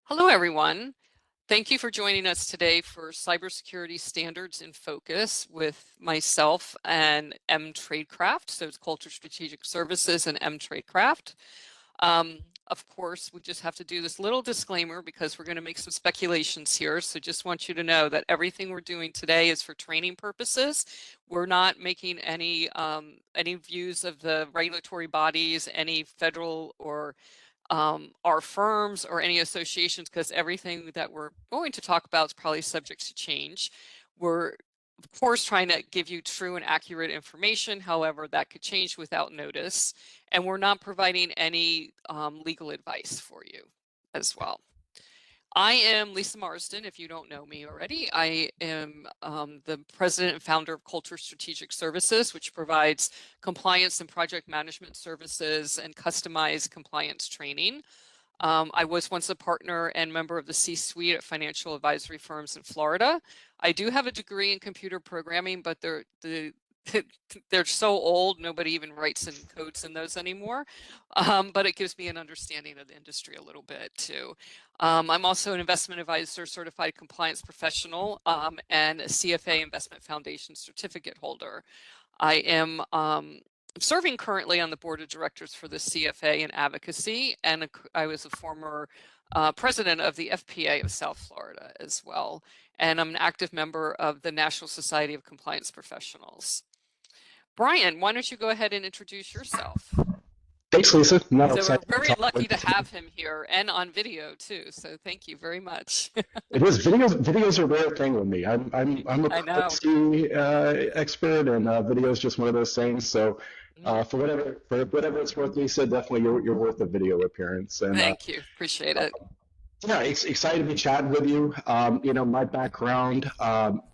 Hello, everyone. Thank you for joining us today for Cybersecurity Standards in Focus with myself and M Tradecraft. So it's Culture Strategic Services and M Tradecraft. Of course, we just have to do this little disclaimer because we're going to make some speculations here. So just want you to know that everything we're doing today is for training purposes. We're not making any views of the regulatory bodies, any federal or our firms or any associations, because everything that we're going to talk about is probably subject to change. We're of course trying to give you true and accurate information. However, that could change without notice. And we're not providing any legal advice for you as well. I am Lisa Marsden, if you don't know me already. I am the president and founder of Culture Strategic Services, which provides compliance and project management services and customized compliance training. I was once a partner and member of the C-suite at financial advisory firms in Florida. I do have a degree in computer programming, but they're so old, nobody even writes in codes in those anymore. But it gives me an understanding of the industry a little bit too. I'm also an investment advisor, certified compliance professional, and a CFA Investment Foundation certificate holder. I am serving currently on the board of directors for the CFA in advocacy, and I was a former president of the FPA of South Florida as well. And I'm an active member of the National Society of Compliance Professionals. Brian, why don't you go ahead and introduce yourself? Thanks, Lisa. I'm not So we're excited to very talk lucky with to you today. have him here and on video too. So thank you very much. It is videos are a rare thing with me. I'm a I know. privacy expert, and video is just one of those things. So Mm, for whatever it's worth, Lisa, definitely you're worth a video appearance. And thank you. Appreciate it. yeah, excited to be chatting with you. My background,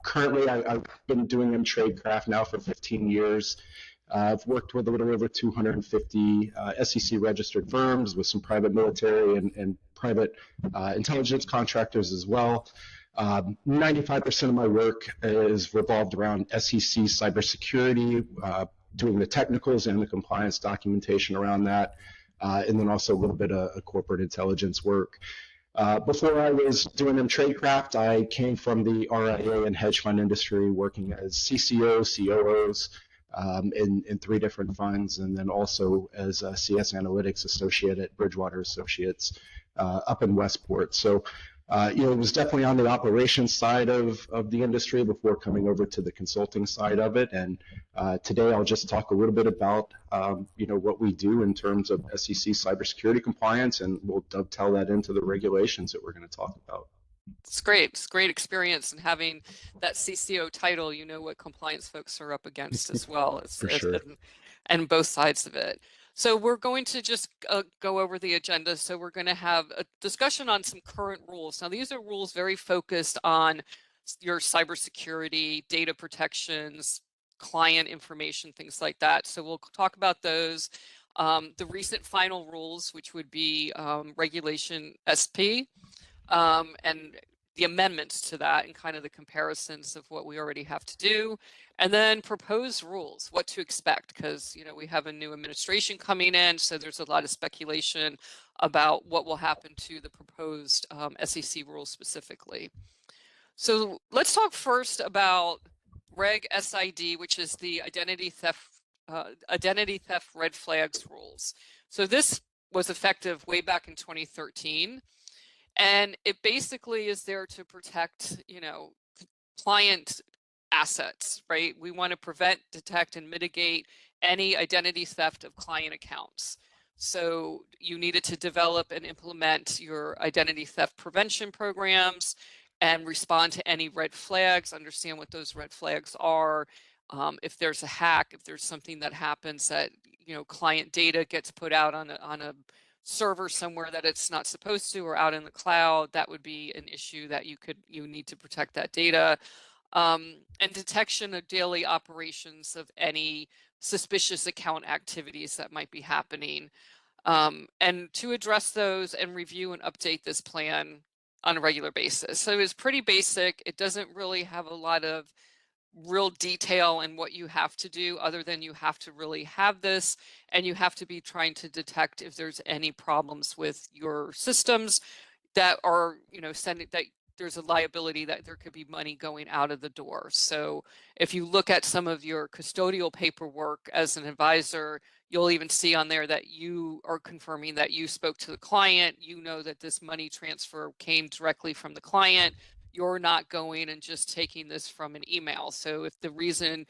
currently I've been doing M Tradecraft now for 15 years. I've worked with a little over 250 SEC registered firms with some private military and private intelligence contractors as well. 95% of my work is revolved around SEC cybersecurity, doing the technicals and the compliance documentation around that, and then also a little bit of corporate intelligence work. Before I was doing M Tradecraft, I came from the RIA and hedge fund industry, working as CCOs, COOs in three different funds, and then also as a CS Analytics Associate at Bridgewater Associates up in Westport. So, it was definitely on the operations side of the industry before coming over to the consulting side of it. And today I'll just talk a little bit about, what we do in terms of SEC cybersecurity compliance, and we'll dovetail that into the regulations that we're going to talk about. It's great. It's great experience, and having that CCO title, you know what compliance folks are up against as well For sure. and both sides of it. So we're going to just go over the agenda. So we're going to have a discussion on some current rules. Now, these are rules very focused on your cybersecurity, data protections, client information, things like that. So we'll talk about those. The recent final rules, which would be Regulation SP, and the amendments to that and kind of the comparisons of what we already have to do, and then proposed rules, what to expect, because we have a new administration coming in, so there's a lot of speculation about what will happen to the proposed SEC rules specifically. So let's talk first about Reg SID, which is the identity theft red flags rules. So this was effective way back in 2013. And it basically is there to protect, client assets, right? We want to prevent, detect, and mitigate any identity theft of client accounts. So you needed to develop and implement your identity theft prevention programs and respond to any red flags, understand what those red flags are. If there's a hack, if there's something that happens that, client data gets put out on a server somewhere that it's not supposed to, or out in the cloud, that would be an issue that you need to protect that data. And detection of daily operations of any suspicious account activities that might be happening. And to address those and review and update this plan on a regular basis. So it's pretty basic. It doesn't really have a lot of real detail in what you have to do, other than you have to really have this, and you have to be trying to detect if there's any problems with your systems, that are, sending that there's a liability that there could be money going out of the door. So if you look at some of your custodial paperwork as an advisor, you'll even see on there that you are confirming that you spoke to the client, that this money transfer came directly from the client. You're not going and just taking this from an email. So if the reason,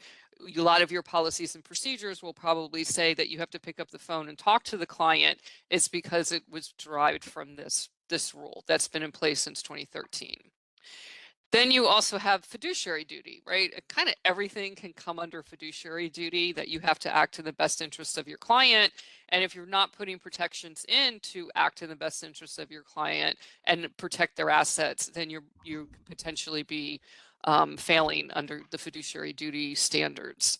a lot of your policies and procedures will probably say that you have to pick up the phone and talk to the client, is because it was derived from this rule that's been in place since 2013. Then you also have fiduciary duty, right? Kind of everything can come under fiduciary duty, that you have to act in the best interest of your client. And if you're not putting protections in to act in the best interest of your client and protect their assets, then you could potentially be failing under the fiduciary duty standards.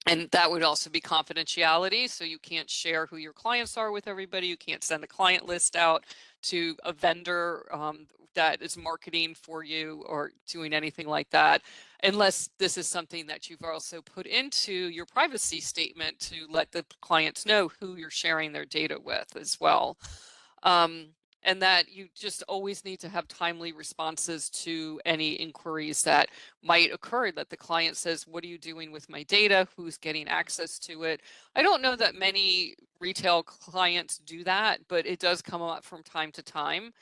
And that would also be confidentiality. So you can't share who your clients are with everybody. You can't send a client list out to a vendor that is marketing for you or doing anything like that, unless this is something that you've also put into your privacy statement to let the clients know who you're sharing their data with as well. And that you just always need to have timely responses to any inquiries that might occur, that the client says, what are you doing with my data? Who's getting access to it? I don't know that many retail clients do that, but it does come up from time to time.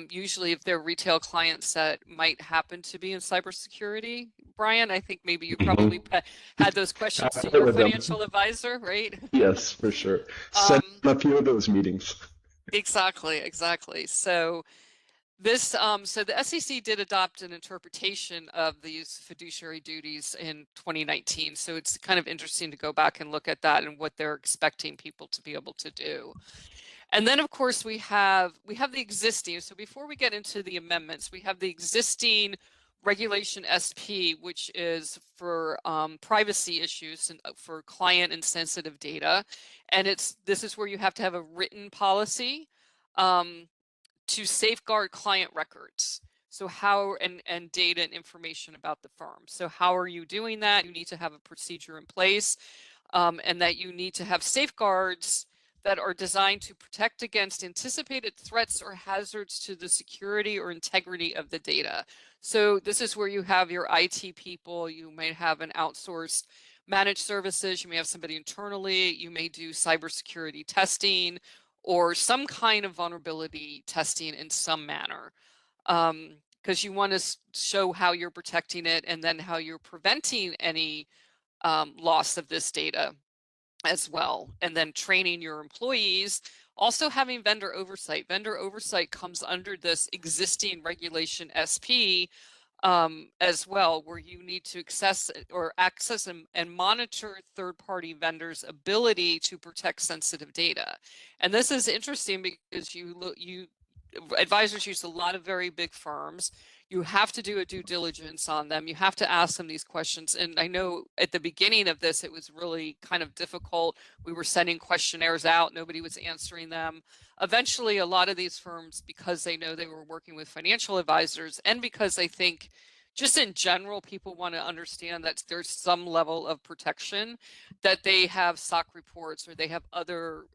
Usually if they're retail clients that might happen to be in cybersecurity, Brian, I think maybe you probably had those questions to your financial advisor, right? Yes, for sure. Set Um, a few of those meetings. Exactly. So so the SEC did adopt an interpretation of these fiduciary duties in 2019. So it's kind of interesting to go back and look at that and what they're expecting people to be able to do. And then of course we have the existing. So before we get into the amendments, we have the existing Regulation SP, which is for privacy issues and for client and sensitive data. And this is where you have to have a written policy to safeguard client records. So how and data and information about the firm. So how are you doing that? You need to have a procedure in place, and that you need to have safeguards that are designed to protect against anticipated threats or hazards to the security or integrity of the data. So this is where you have your IT people, you may have an outsourced managed services, you may have somebody internally, you may do cybersecurity testing or some kind of vulnerability testing in some manner. Because you want to show how you're protecting it and then how you're preventing any loss of this data as well. And then training your employees, also having vendor oversight. Vendor oversight comes under this existing Regulation SP as well, where you need to access and monitor third-party vendors' ability to protect sensitive data. And this is interesting because advisors use a lot of very big firms. You have to do a due diligence on them. You have to ask them these questions. And I know at the beginning of this, it was really kind of difficult. We were sending questionnaires out. Nobody was answering them. Eventually, a lot of these firms, because they know they were working with financial advisors and because they think just in general, people want to understand that there's some level of protection, that they have SOC reports or they have other,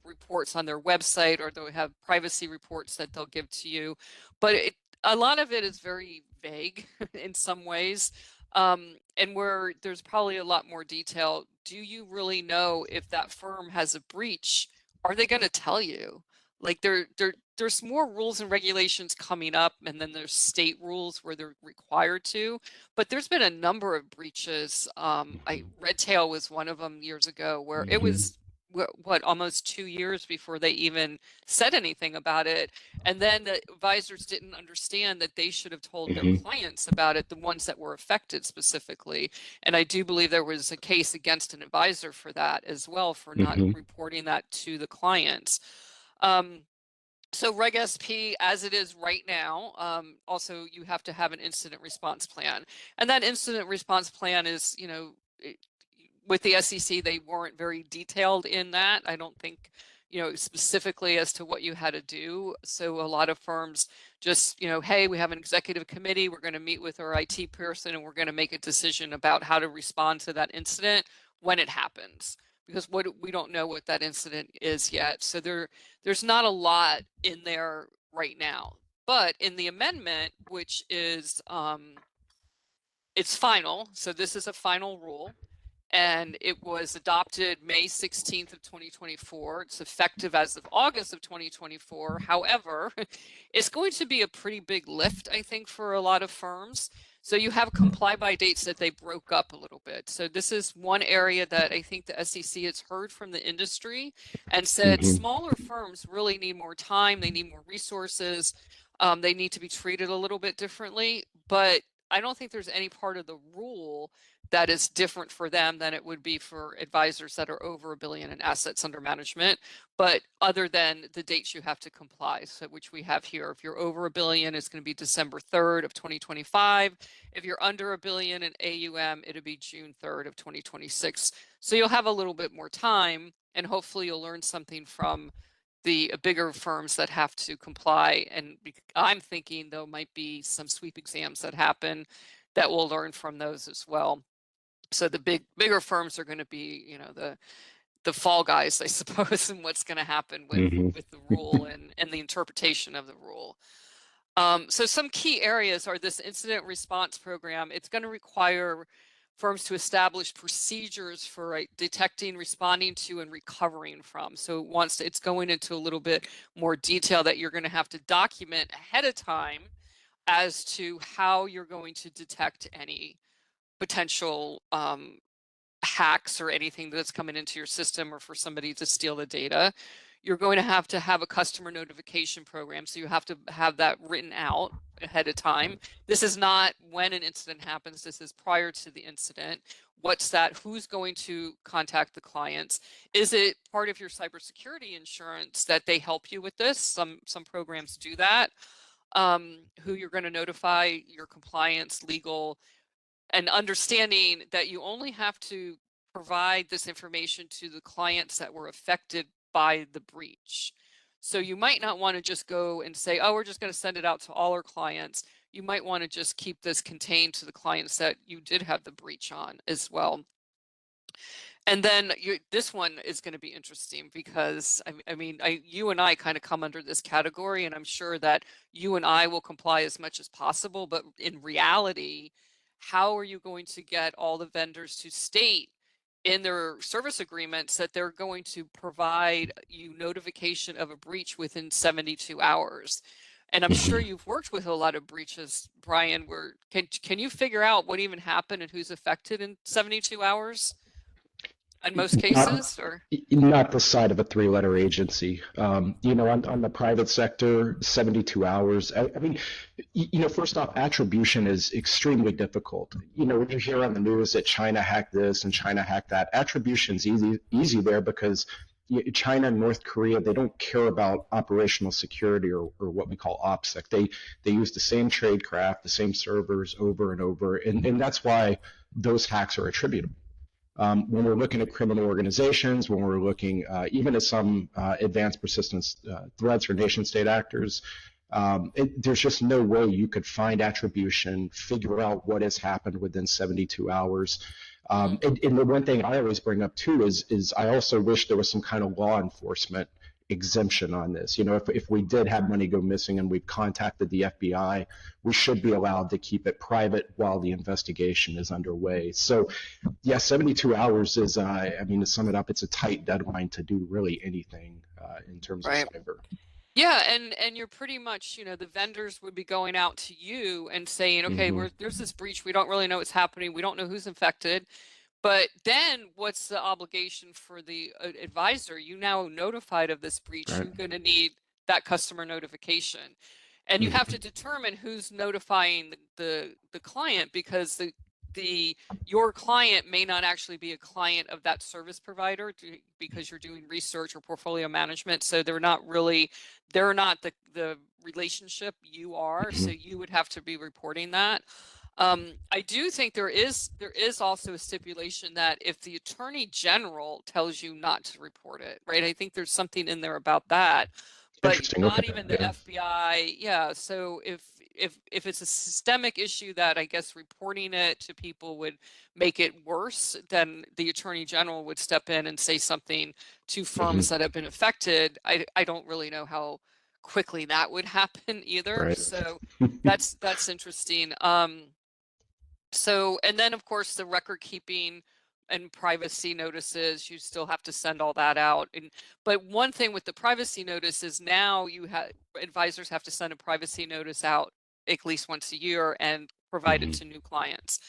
reports on their website, or they'll have privacy reports that they'll give to you. But a lot of it is very vague in some ways. And where there's probably a lot more detail. Do you really know if that firm has a breach? Are they going to tell you? Like there's more rules and regulations coming up, and then there's state rules where they're required to, but there's been a number of breaches. Redtail was one of them years ago, where it was almost 2 years before they even said anything about it. And then the advisors didn't understand that they should have told their clients about it, the ones that were affected specifically. And I do believe there was a case against an advisor for that as well, for not reporting that to the clients. So Reg SP, as it is right now, also you have to have an incident response plan. And that incident response plan is, with the SEC, they weren't very detailed in that. I don't think, specifically as to what you had to do. So a lot of firms just, hey, we have an executive committee. We're going to meet with our IT person and we're going to make a decision about how to respond to that incident when it happens. Because we don't know what that incident is yet. So there's not a lot in there right now. But in the amendment, which is it's final, so this is a final rule, and it was adopted May 16th of 2024. It's effective as of August of 2024. However, it's going to be a pretty big lift, I think, for a lot of firms. So you have comply by dates that they broke up a little bit. So this is one area that I think the SEC has heard from the industry and said smaller firms really need more time. They need more resources. They need to be treated a little bit differently. But I don't think there's any part of the rule that is different for them than it would be for advisors that are over $1 billion in assets under management. But other than the dates you have to comply, so which we have here, if you're over $1 billion, it's going to be December 3rd of 2025. If you're under $1 billion in AUM, it'll be June 3rd of 2026. So you'll have a little bit more time, and hopefully you'll learn something from the bigger firms that have to comply. And I'm thinking there might be some sweep exams that happen that we'll learn from those as well. So the bigger firms are going to be, you know, the fall guys, I suppose, and what's going to happen with the rule and the interpretation of the rule. So some key areas are this incident response program. It's going to require firms to establish procedures for detecting, responding to, and recovering from. So it's going into a little bit more detail that you're going to have to document ahead of time as to how you're going to detect any potential hacks or anything that's coming into your system or for somebody to steal the data. You're going to have a customer notification program. So you have to have that written out ahead of time. This is not when an incident happens. This is prior to the incident. What's that? Who's going to contact the clients? Is it part of your cybersecurity insurance that they help you with this? Some programs do that. Who you're going to notify, your compliance, legal, and understanding that you only have to provide this information to the clients that were affected by the breach. So you might not want to just go and say, oh, we're just going to send it out to all our clients. You might want to just keep this contained to the clients that you did have the breach on as well. And then this one is going to be interesting because you and I kind of come under this category, and I'm sure that you and I will comply as much as possible. But in reality, how are you going to get all the vendors to state in their service agreements that they're going to provide you notification of a breach within 72 hours? And I'm sure you've worked with a lot of breaches, Brian, where can you figure out what even happened and who's affected in 72 hours? In most cases, or not the side of a three-letter agency. You know, on the private sector, 72 hours. I mean, you know, first off, attribution is extremely difficult. You know, when you hear on the news that China hacked this and China hacked that, attribution's easy there because China and North Korea, they don't care about operational security or what we call OPSEC. They use the same tradecraft, the same servers over and over, and that's why those hacks are attributable. When we're looking at criminal organizations, when we're looking even at some advanced persistence threats or nation-state actors, there's just no way you could find attribution, figure out what has happened within 72 hours. And the one thing I always bring up too is I also wish there was some kind of law enforcement exemption on this. You know, if we did have money go missing and we contacted the FBI, we should be allowed to keep it private while the investigation is underway. So yeah, 72 hours is, I mean, to sum it up, it's a tight deadline to do really anything in terms of cyber. Yeah, and you're pretty much, you know, the vendors would be going out to you and saying, okay, there's this breach. We don't really know what's happening. We don't know who's infected. But then what's the obligation for the advisor? You now notified of this breach. Right. You're going to need that customer notification. And you have to determine who's notifying the client, because your client may not actually be a client of that service provider because you're doing research or portfolio management. So they're not the relationship you are. So you would have to be reporting that. I do think there is also a stipulation that if the attorney general tells you not to report it, right? I think there's something in there about that, but not even the FBI. Yeah. So if it's a systemic issue that I guess reporting it to people would make it worse, then the attorney general would step in and say something to firms that have been affected. I don't really know how quickly that would happen either. Right. So that's interesting. So, and then of course the record keeping and privacy notices, you still have to send all that out. But one thing with the privacy notice is now advisors have to send a privacy notice out at least once a year and provide it to new clients,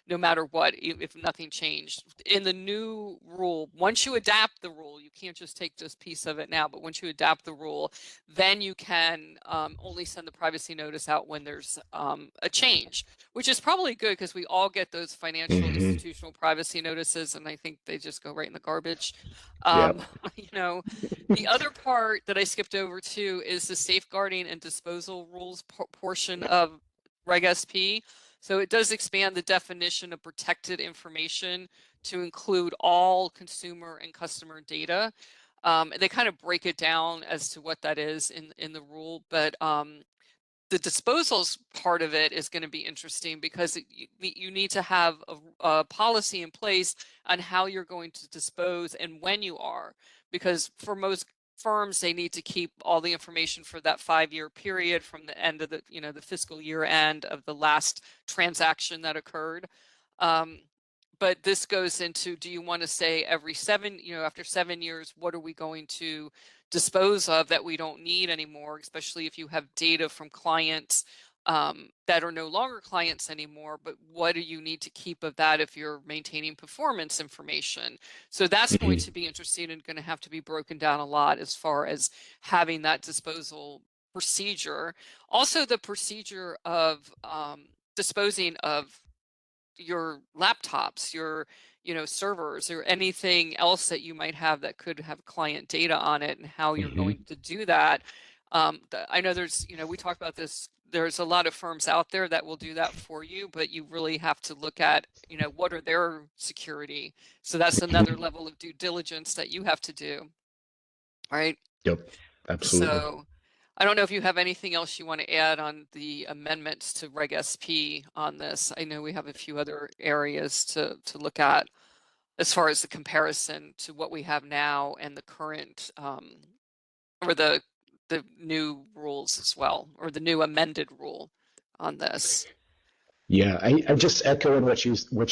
no matter what, if nothing changed. In the new rule, once you adapt the rule, you can't just take this piece of it now, but once you adapt the rule, then you can only send the privacy notice out when there's a change, which is probably good because we all get those financial institutional privacy notices, and I think they just go right in the garbage. Yep. You know, the other part that I skipped over too is the safeguarding and disposal rules portion of Reg SP. So it does expand the definition of protected information to include all consumer and customer data. They kind of break it down as to what that is in the rule, but the disposals part of it is going to be interesting because you need to have a policy in place on how you're going to dispose and when you are, because for most firms, they need to keep all the information for that 5-year period from the end of the, the fiscal year end of the last transaction that occurred. But this goes into, do you want to say every after 7 years, what are we going to dispose of that we don't need anymore, especially if you have data from clients that are no longer clients anymore, but what do you need to keep of that if you're maintaining performance information? So that's going to be interesting and going to have to be broken down a lot as far as having that disposal procedure. Also, the procedure of disposing of your laptops, your servers, or anything else that you might have that could have client data on it, and how you're going to do that. I know there's, we talked about this, there's a lot of firms out there that will do that for you, but you really have to look at, what are their security. So that's another level of due diligence that you have to do, right? Yep. Absolutely. So I don't know if you have anything else you want to add on the amendments to Reg SP on this. I know we have a few other areas to look at as far as the comparison to what we have now and the current or the new rules as well, or the new amended rule on this. Yeah, I just echoing what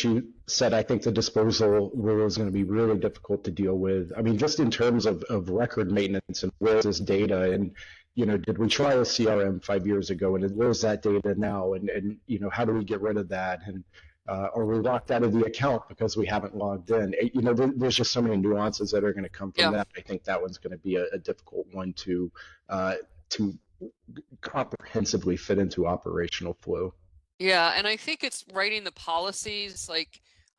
you said. I think the disposal rule is going to be really difficult to deal with. I mean, just in terms of record maintenance and where's this data, and did we try a CRM 5 years ago, and where's that data now, and how do we get rid of that, and are we locked out of the account because we haven't logged in? There's just so many nuances that are going to come from that. I think that one's going to be a difficult one to comprehensively fit into operational flow. Yeah, and I think it's writing the policies.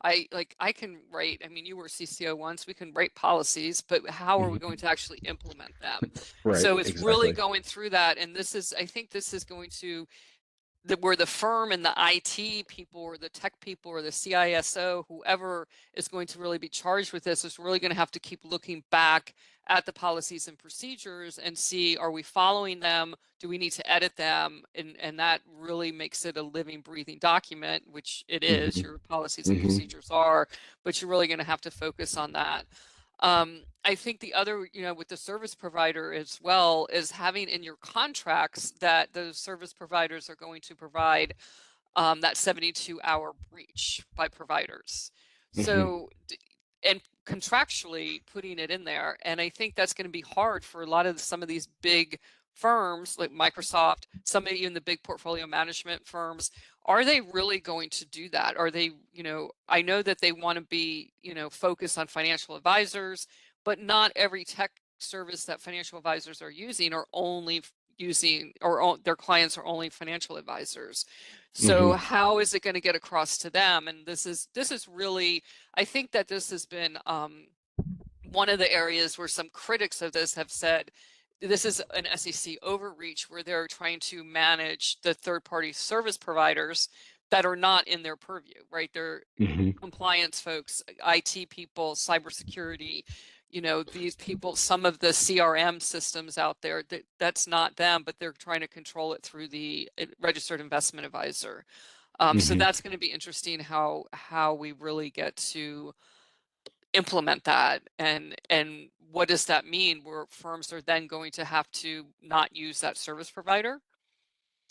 I can write, I mean, you were CCO once, we can write policies, but how are we going to actually implement them? Right, So it's really exactly. going through that, and I think this is going to where the firm and the IT people or the tech people or the CISO, whoever is going to really be charged with this, is really going to have to keep looking back at the policies and procedures and see, are we following them? Do we need to edit them? And that really makes it a living, breathing document, which it is, your policies and procedures are, but you're really going to have to focus on that. I think the other, with the service provider as well, is having in your contracts that those service providers are going to provide that 72-hour breach by providers. So, and contractually putting it in there. And I think that's going to be hard for some of these big firms like Microsoft, some of even the big portfolio management firms. Are they really going to do that? Are they, I know that they want to be, focused on financial advisors, but not every tech service that financial advisors are using are only using, or their clients are only financial advisors. So how is it going to get across to them? And this is really, I think that this has been one of the areas where some critics of this have said this is an SEC overreach, where they're trying to manage the third-party service providers that are not in their purview, right? They're compliance folks, IT people, cybersecurity, these people, some of the CRM systems out there, that's not them, but they're trying to control it through the registered investment advisor. So that's going to be interesting how we really get to implement that, and what does that mean? Where firms are then going to have to not use that service provider?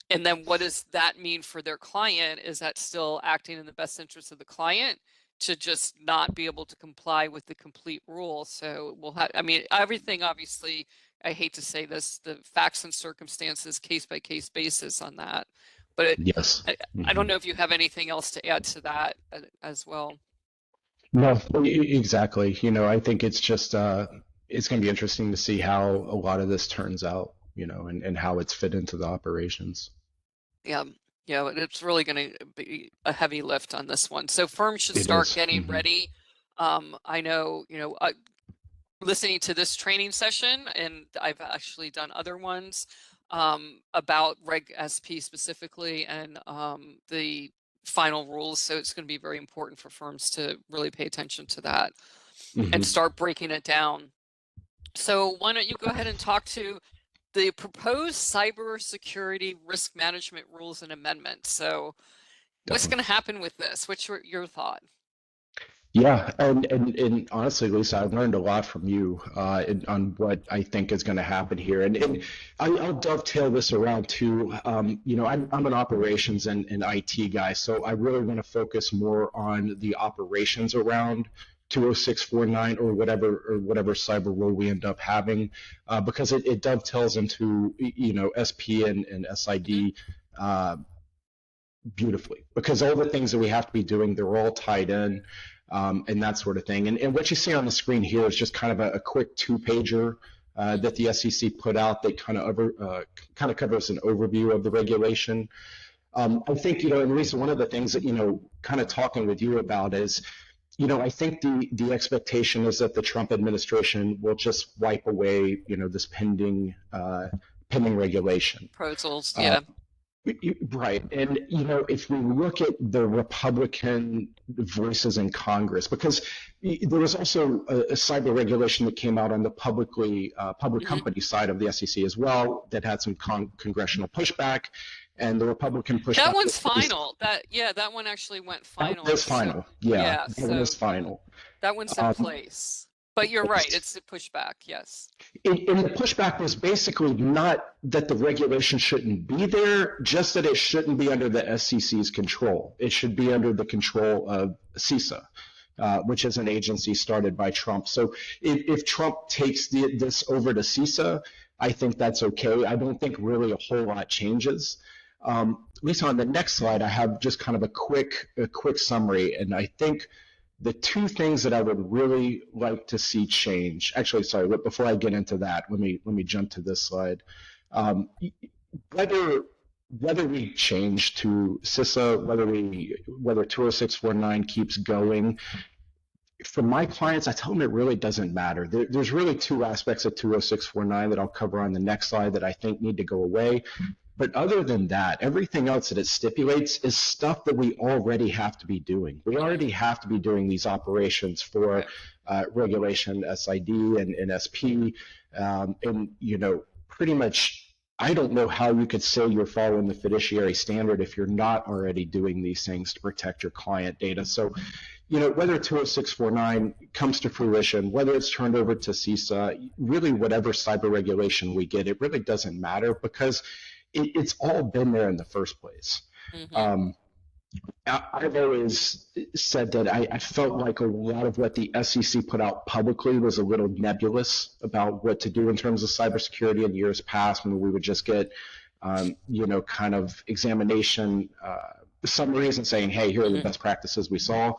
And then what does that mean for their client? Is that still acting in the best interest of the client to just not be able to comply with the complete rule? So we'll have, I mean, everything obviously, I hate to say this, the facts and circumstances, case by case basis on that. But Yes. I don't know if you have anything else to add to that as well. No, exactly. I think it's just it's going to be interesting to see how a lot of this turns out, and how it's fit into the operations. Yeah, yeah, it's really going to be a heavy lift on this one. So firms should It start is. getting ready. I know, listening to this training session, and I've actually done other ones about Reg SP specifically, and the final rules. So it's going to be very important for firms to really pay attention to that and start breaking it down. So why don't you go ahead and talk to the proposed cybersecurity risk management rules and amendments. So what's going to happen with this? What's your thought? Yeah, and honestly, Lisa, I've learned a lot from you on what I think is going to happen here, and I'll dovetail this around too. I'm an operations and IT guy, so I really want to focus more on the operations around 20649 or whatever cyber rule we end up having, because it dovetails into SP and SID. Beautifully, because all the things that we have to be doing, they're all tied in, and that sort of thing. And what you see on the screen here is just kind of a quick two-pager that the SEC put out that kind of covers an overview of the regulation. I think, and Lisa, one of the things that, kind of talking with you about is, I think the expectation is that the Trump administration will just wipe away, this pending regulation. Proposals, yeah. Right. And, if we look at the Republican voices in Congress, because there was also a cyber regulation that came out on the public company side of the SEC as well that had some congressional pushback, and the Republican pushback. That one's final. That one actually went final. That was final. Yeah, that one was final. That one's in place. But you're right, it's a pushback, yes. And the pushback was basically not that the regulation shouldn't be there, just that it shouldn't be under the SEC's control. It should be under the control of CISA, which is an agency started by Trump. So if Trump takes this over to CISA, I think that's okay. I don't think really a whole lot changes. Lisa, on the next slide, I have just kind of a quick summary, and I think the two things that I would really like to see change. Actually, sorry, before I get into that, let me jump to this slide. Whether we change to CISA, whether 20649 keeps going, for my clients, I tell them it really doesn't matter. There's really two aspects of 20649 that I'll cover on the next slide that I think need to go away. But other than that, everything else that it stipulates is stuff that we already have to be doing. We already have to be doing these operations for regulation SID and SP. And, pretty much, I don't know how you could say you're following the fiduciary standard if you're not already doing these things to protect your client data. So, whether 20649 comes to fruition, whether it's turned over to CISA, really whatever cyber regulation we get, it really doesn't matter because it's all been there in the first place. I've always said that I felt like a lot of what the SEC put out publicly was a little nebulous about what to do in terms of cybersecurity in years past, when we would just get, kind of examination summaries and saying, hey, here are the best practices we saw.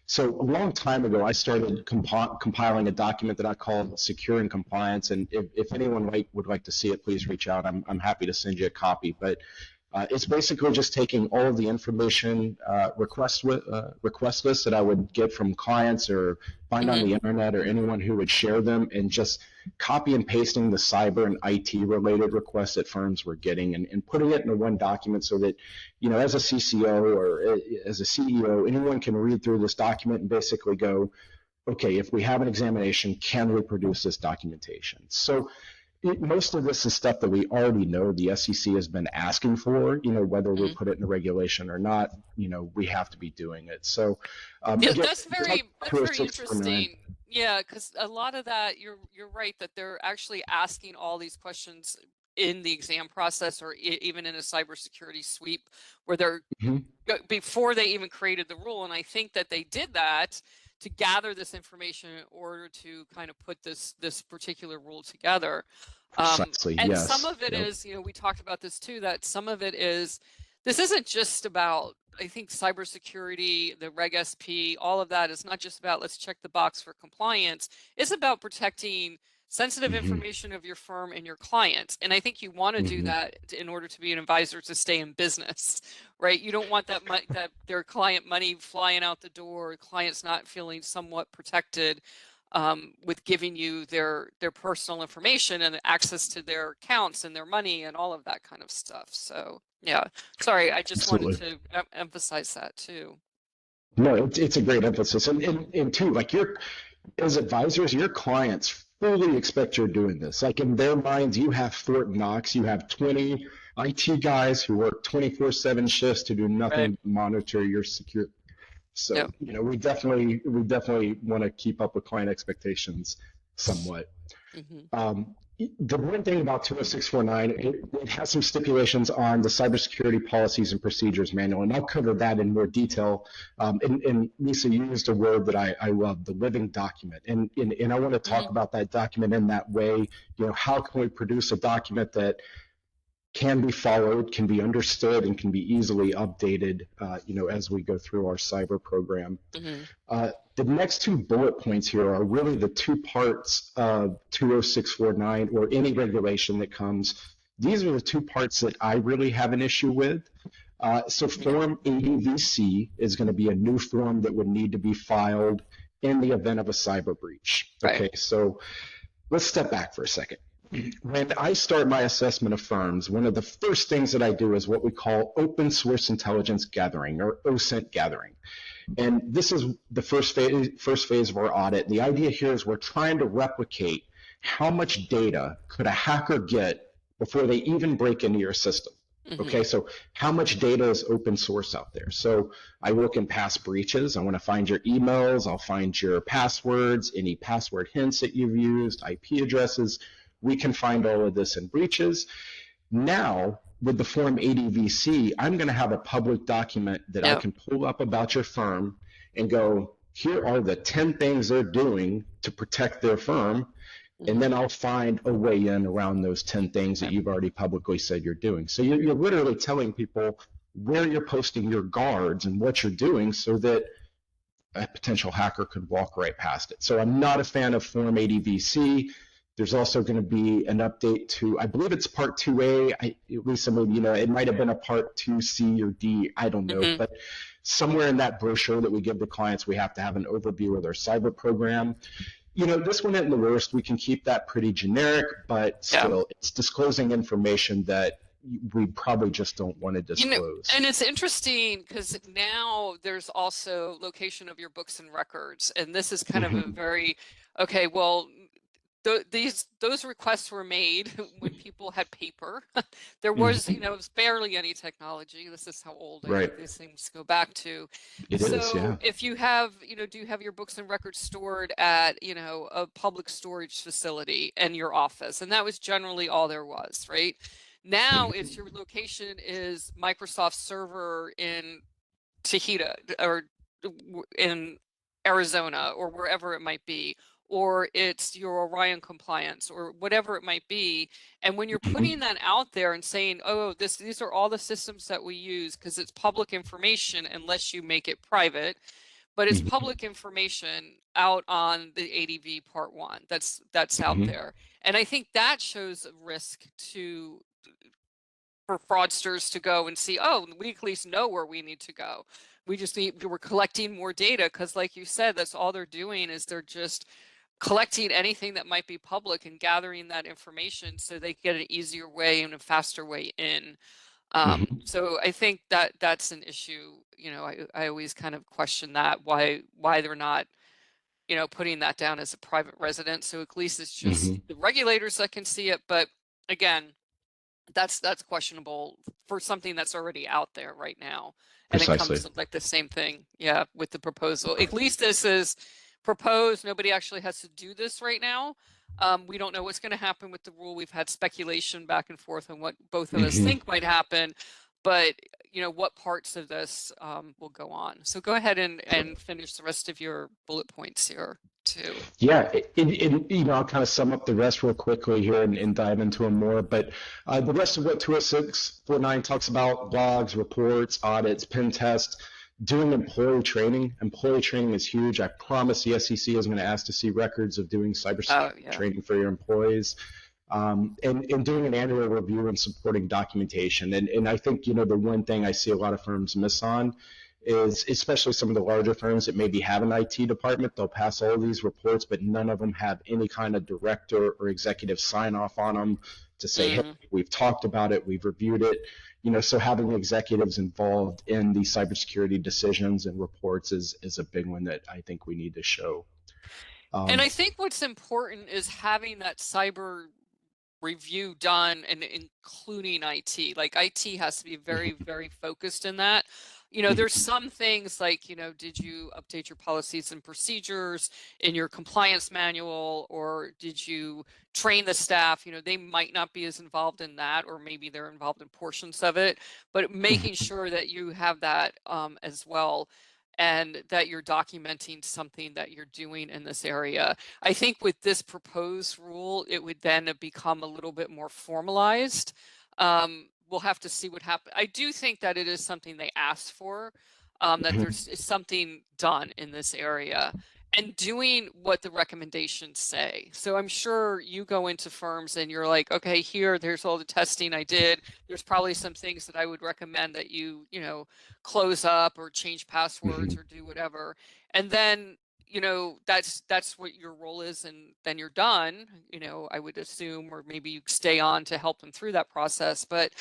So a long time ago, I started compiling a document that I called Securing Compliance. And if anyone would like to see it, please reach out. I'm happy to send you a copy. But it's basically just taking all of the information request lists that I would get from clients or find on the internet or anyone who would share them, and just copy and pasting the cyber and IT related requests that firms were getting and putting it into one document so that, as a CCO or as a CEO, anyone can read through this document and basically go, okay, if we have an examination, can we produce this documentation? So most of this is stuff that we already know the SEC has been asking for, whether we put it in a regulation or not, we have to be doing it. So yeah, that's very interesting Yeah, because a lot of that, you're right that they're actually asking all these questions in the exam process, or even in a cybersecurity sweep, where they're Hmm. before they even created the rule. And I think that they did that to gather this information in order to kind of put this particular rule together. Precisely. And some Yes. of it Yep. is, we talked about this too, that some of it is, this isn't just about, I think cybersecurity, the Reg SP, all of that is not just about let's check the box for compliance. It's about protecting sensitive Hmm. information of your firm and your clients. And I think you want to do Hmm. that in order to be an advisor to stay in business, right? You don't want that their client money flying out the door, clients not feeling somewhat protected with giving you their personal information and access to their accounts and their money and all of that kind of stuff. So yeah, sorry, I just wanted Absolutely. to emphasize that too. No, it's a great emphasis. And two, like as advisors, your clients fully expect you're doing this. Like in their minds, you have Fort Knox, you have 20 IT guys who work 24/7 shifts to do Right. nothing but monitor your security. Yep. So, we definitely want to keep up with client expectations somewhat. Hmm. Um, the one thing about 20649, it has some stipulations on the cybersecurity policies and procedures manual, and I'll cover that in more detail. And Lisa used a word that I love, the living document. And I want to talk Hmm. about that document in that way. How can we produce a document that can be followed, can be understood, and can be easily updated, as we go through our cyber program. Hmm. The next two bullet points here are really the two parts of 20649 or any regulation that comes. These are the two parts that I really have an issue with. So Yeah. Form 80VC is going to be a new form that would need to be filed in the event of a cyber breach. Right. Okay, so let's step back for a second. When I start my assessment of firms, one of the first things that I do is what we call open source intelligence gathering, or OSINT gathering. And this is the first phase of our audit. The idea here is we're trying to replicate how much data could a hacker get before they even break into your system. Hmm. Okay, so how much data is open source out there? So I look in past breaches. I want to find your emails. I'll find your passwords, any password hints that you've used, IP addresses. We can find all of this in breaches. Now, with the Form 80VC, I'm going to have a public document that I Yep. can pull up about your firm and go, here are the 10 things they're doing to protect their firm. And Hmm. then I'll find a way in around those 10 things that Right. you've already publicly said you're doing. So you're literally telling people where you're posting your guards and what you're doing so that a potential hacker could walk right past it. So I'm not a fan of Form 80VC. There's also going to be an update to, I believe it's Part 2A. At least some of it might have been a Part 2C or D. I don't know. Hmm. But somewhere in that brochure that we give the clients, we have to have an overview of their cyber program. This one isn't the worst. We can keep that pretty generic, but Yeah. still, it's disclosing information that we probably just don't want to You know, disclose. and it's interesting because now there's also location of your books and records, and this is kind of a Mm-hmm. very, okay, well, those requests were made when people had paper. There was, Mm-hmm. it was barely any technology. This is how old I Right. think these things go back to. It is, So yeah. if you have, do you have your books and records stored at, a public storage facility in your office? And that was generally all there was, right? Now it's your location is Microsoft server in Tahiti or in Arizona or wherever it might be, or it's your Orion compliance or whatever it might be. And when you're putting Mm-hmm. that out there and saying, oh, these are all the systems that we use because it's public information unless you make it private, but it's Mm-hmm. public information out on the ADV part one that's out Mm-hmm. there. And I think that shows a risk to for fraudsters to go and see, oh, we at least know where we need to go. We're collecting more data because, like you said, that's all they're doing is they're just collecting anything that might be public and gathering that information so they get an easier way and a faster way in. Mm-hmm. So I think that that's an issue. I always kind of question that why they're not, putting that down as a private residence. So at least it's just Mm-hmm. the regulators that can see it. But again, that's questionable for something that's already out there right now. And it Precisely. comes like the same thing, yeah, with the proposal. At least this is proposed. Nobody actually has to do this right now. We don't know what's going to happen with the rule. We've had speculation back and forth on what both of us think might happen, but what parts of this will go on. So go ahead and finish the rest of your bullet points here too. Yeah, I'll kind of sum up the rest real quickly here and dive into them more. But the rest of what 20649 talks about, logs, reports, audits, pen tests, doing employee training. Employee training is huge. I promise the SEC is going to ask to see records of doing cybersecurity training for your employees. And doing an annual review and supporting documentation. And I think, the one thing I see a lot of firms miss on is, especially some of the larger firms that maybe have an IT department, they'll pass all these reports, but none of them have any kind of director or executive sign off on them to say, hey, we've talked about it, we've reviewed it. So having executives involved in these cybersecurity decisions and reports is a big one that I think we need to show. And I think what's important is having that cyber review done and including IT. Like IT has to be very, very focused in that. There's some things like, did you update your policies and procedures in your compliance manual, or did you train the staff? They might not be as involved in that, or maybe they're involved in portions of it, but making sure that you have that as well, and that you're documenting something that you're doing in this area. I think with this proposed rule, it would then become a little bit more formalized. We'll have to see what happens. I do think that it is something they asked for, that there's something done in this area and doing what the recommendations say. So I'm sure you go into firms and you're like, okay, there's all the testing I did. There's probably some things that I would recommend that you close up or change passwords or do whatever. And then, that's what your role is, and then you're done, I would assume, or maybe you stay on to help them through that process, but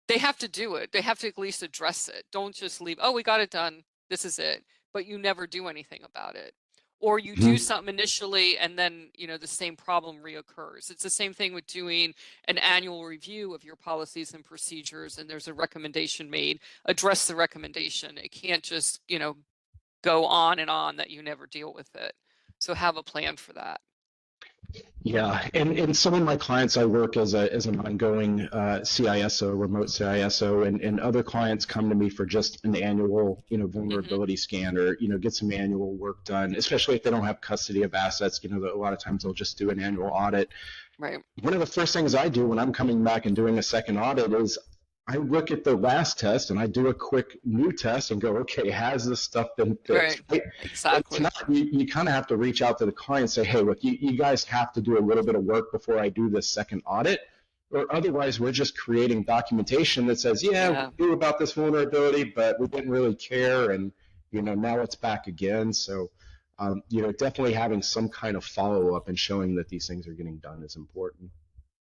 they have to do it. They have to at least address it. Don't just leave, oh, we got it done, this is it, but you never do anything about it. Or you do something initially and then, the same problem reoccurs. It's the same thing with doing an annual review of your policies and procedures, and there's a recommendation made. Address the recommendation. It can't just, go on and on that you never deal with it. So have a plan for that. Yeah, and some of my clients, I work as an ongoing CISO, remote CISO, and other clients come to me for just an annual, vulnerability scan, or get some annual work done, especially if they don't have custody of assets. A lot of times they'll just do an annual audit. Right. One of the first things I do when I'm coming back and doing a second audit is I look at the last test and I do a quick new test and go, okay, has this stuff been fixed? Right. Exactly. You kind of have to reach out to the client and say, hey, look, you guys have to do a little bit of work before I do this second audit, or otherwise we're just creating documentation that says, we knew about this vulnerability, but we didn't really care, and now it's back again. So definitely having some kind of follow-up and showing that these things are getting done is important.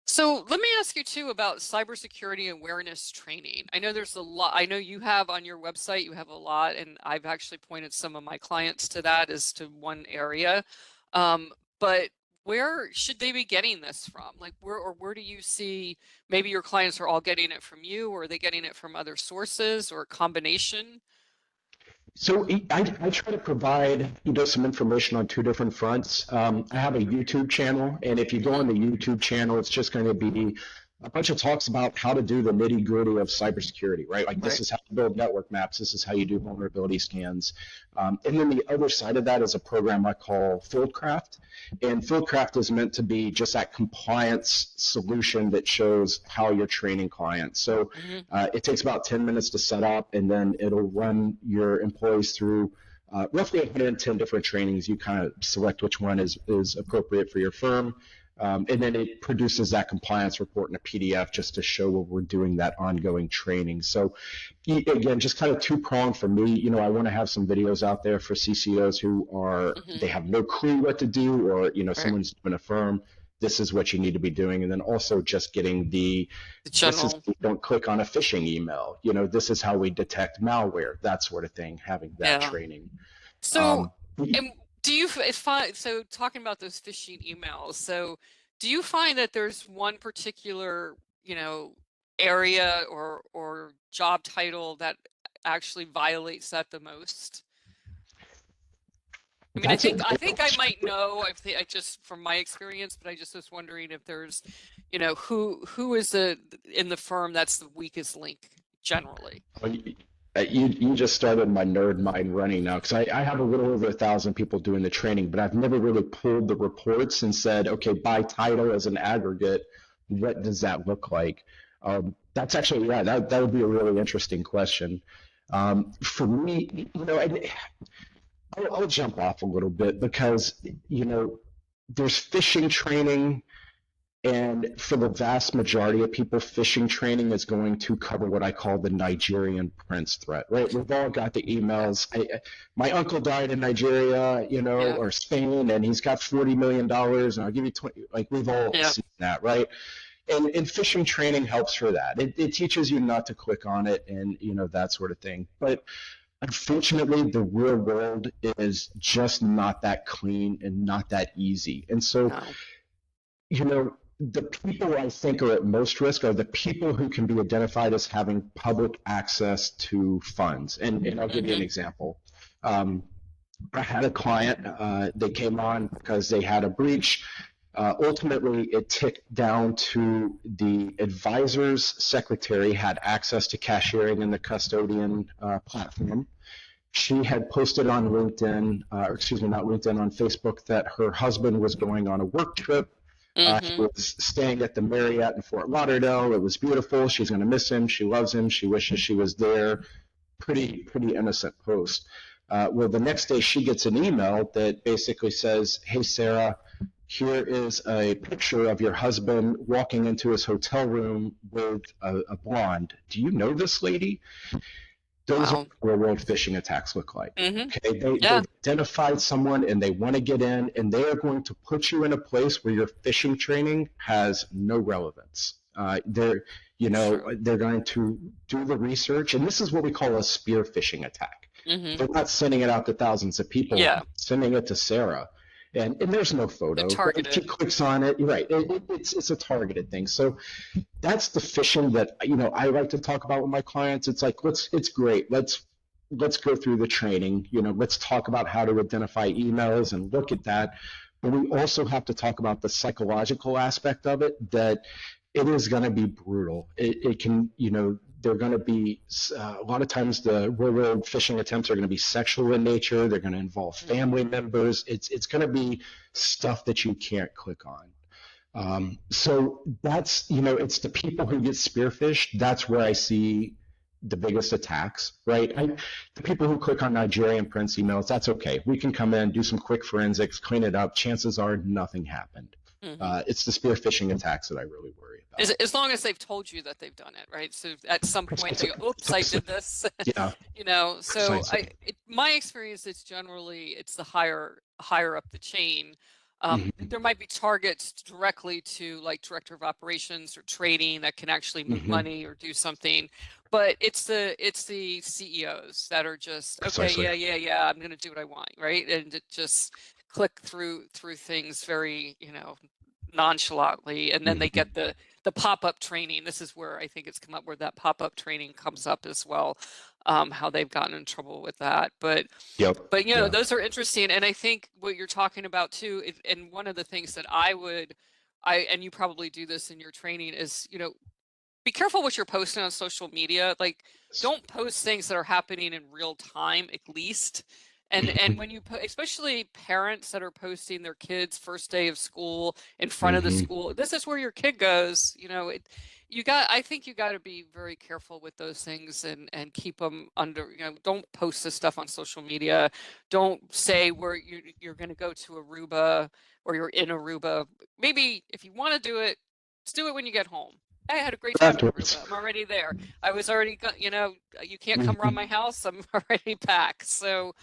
So let me ask you too about cybersecurity awareness training. I know there's a lot. I know you have on your website, you have a lot, and I've actually pointed some of my clients to that as to one area. But where should they be getting this from? Like where do you see maybe your clients are all getting it from you, or are they getting it from other sources, or a combination? So I try to provide some information on two different fronts. I have a YouTube channel, and if you go on the YouTube channel, it's just going to be a bunch of talks about how to do the nitty gritty of cybersecurity, right? Like this is how to build network maps. This is how you do vulnerability scans. And then the other side of that is a program I call Fieldcraft. And Fieldcraft is meant to be just that compliance solution that shows how you're training clients. So it takes about 10 minutes to set up, and then it'll run your employees through roughly 110 different trainings. You kind of select which one is appropriate for your firm. And then it produces that compliance report in a PDF just to show where we're doing that ongoing training. So again, just kind of two-pronged for me. I want to have some videos out there for CCOs who are, they have no clue what to do, or, someone's in a firm, this is what you need to be doing. And then also just getting the general, don't click on a phishing email. This is how we detect malware, that sort of thing, having that training. So, do you find, so talking about those phishing emails, so do you find that there's one particular, area or job title that actually violates that the most? I mean, That's a I great think I question. might know. I just from my experience, but I just was wondering if there's, who is in the firm that's the weakest link generally. Well, you just started my nerd mind running now because I have a little over 1,000 people doing the training, but I've never really pulled the reports and said, okay, by title as an aggregate, what does that look like? That's actually, yeah, that would be a really interesting question. For me, I'll jump off a little bit because, there's phishing training. And for the vast majority of people, phishing training is going to cover what I call the Nigerian prince threat, right? We've all got the emails. My uncle died in Nigeria, Yeah, or Spain, and he's got $40 million, and I'll give you 20. Like, we've all yeah, seen that, right? And phishing training helps for that. It teaches you not to click on it and, that sort of thing. But unfortunately, the real world is just not that clean and not that easy. And so, no. the people I think are at most risk are the people who can be identified as having public access to funds. And I'll give you an Hmm. example. Um, I had a client, they came on because they had a breach. Ultimately, it ticked down to the advisor's secretary had access to cashiering in the custodian platform. She had posted on LinkedIn, or excuse me, not LinkedIn, on Facebook that her husband was going on a work trip. He Hmm. was staying at the Marriott in Fort Lauderdale. It was beautiful. She's going to miss him. She loves him. She wishes she was there. Pretty innocent post. Well, the next day she gets an email that basically says, "Hey, Sarah, here is a picture of your husband walking into his hotel room with a blonde. Do you know this lady?" Those are Wow. what real world phishing attacks look like. Hmm. Okay, Yeah, they've identified someone and they want to get in, and they are going to put you in a place where your phishing training has no relevance. true. They're going to do the research, and this is what we call a spear phishing attack. Hmm. They're not sending it out to thousands of people, Yeah, sending it to Sarah. And there's no the photo, but if she targeted. clicks on it, you're right. It's a targeted thing. So that's the phishing that I like to talk about with my clients. It's like it's great. Let's go through the training. Let's talk about how to identify emails and look at that. But we also have to talk about the psychological aspect of it. That it is going to be brutal. It can they're going to be a lot of times the real world phishing attempts are going to be sexual in nature. They're going to involve Hmm. family members. It's going to be stuff that you can't click on. So that's, it's the people who get spearphished. That's where I see the biggest attacks, right? The people who click on Nigerian prince emails, that's okay. We can come in, do some quick forensics, clean it up. Chances are nothing happened. Hmm. It's the spear phishing attacks that I really worry about. As long as they've told you that they've done it, right? So at some point they Precisely. go, "Oops, I Precisely. did this." Yeah, So precisely. my experience is generally it's the higher up the chain. Hmm. There might be targets directly to like director of operations or trading that can actually move Hmm. money or do something, but it's the CEOs that are just okay, Precisely. yeah, yeah, yeah, I'm gonna do what I want, right? And it just click through things very, nonchalantly, and then they Hmm. get the pop-up training. This is where I think it's come up where that pop-up training comes up as well, how they've gotten in trouble with that. Yep. But Yeah. those are interesting. And I think what you're talking about too, and one of the things that and you probably do this in your training is, be careful what you're posting on social media. Like, don't post things that are happening in real time, at least. And when you especially parents that are posting their kids' first day of school in front of the Hmm. school, this is where your kid goes. I think you got to be very careful with those things and keep them under. Don't post this stuff on social media. Don't say where you're going to go to Aruba or you're in Aruba. Maybe if you want to do it, just do it when you get home. I had a great time in Afterwards. Aruba. I'm already there. I was already, you can't come around Hmm. my house. I'm already back. So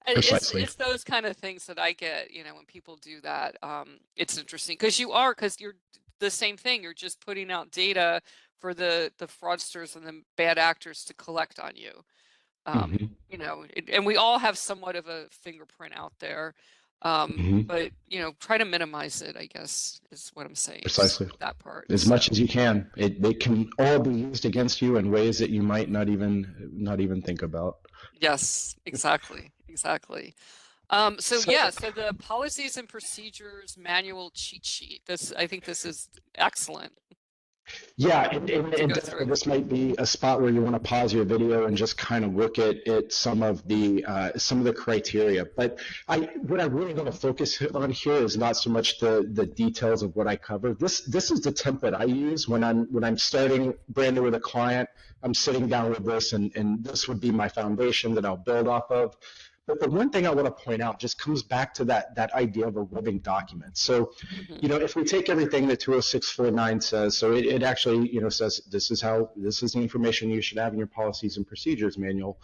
Precisely. it's those kind of things that I get, when people do that. It's interesting because you're the same thing. You're just putting out data for the fraudsters and the bad actors to collect on you. Um, Hmm. and we all have somewhat of a fingerprint out there. Hmm. But try to minimize it, I guess, is what I'm saying, is Precisely. that part. As So. much as you can. It can all be used against you in ways that you might not even think about. Yes, exactly, exactly. So So yeah, so the policies and procedures manual cheat sheet. I think this is excellent yeah, and to go definitely through. this might be a spot where you want to pause your video and just kind of look at some of the criteria. But what I really want to focus on here is not so much the details of what I cover. This is the template I use when I'm starting brand new with a client. I'm sitting down with this, and this would be my foundation that I'll build off of. But the one thing I want to point out just comes back to that idea of a living document. So, Hmm. if we take everything that 20649 says, so it actually, says this is the information you should have in your policies and procedures manual.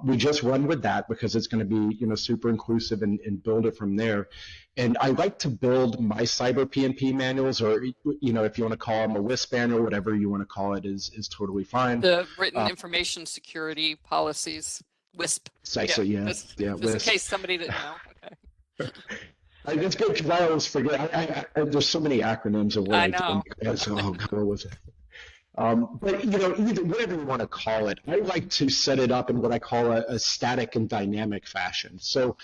We just run with that because it's going to be, super inclusive and build it from there. And I like to build my cyber P&P manuals, or, if you want to call them a WISP manual, whatever you want to call it is totally fine. The written information security policies, WISP. Yeah, So yeah, yeah, just in WISP. case somebody didn't know. Okay. It's good because I always forget. There's so many acronyms of what I I do. know. So, oh God, what was it? But either whatever you want to call it, I like to set it up in what I call a static and dynamic fashion. So,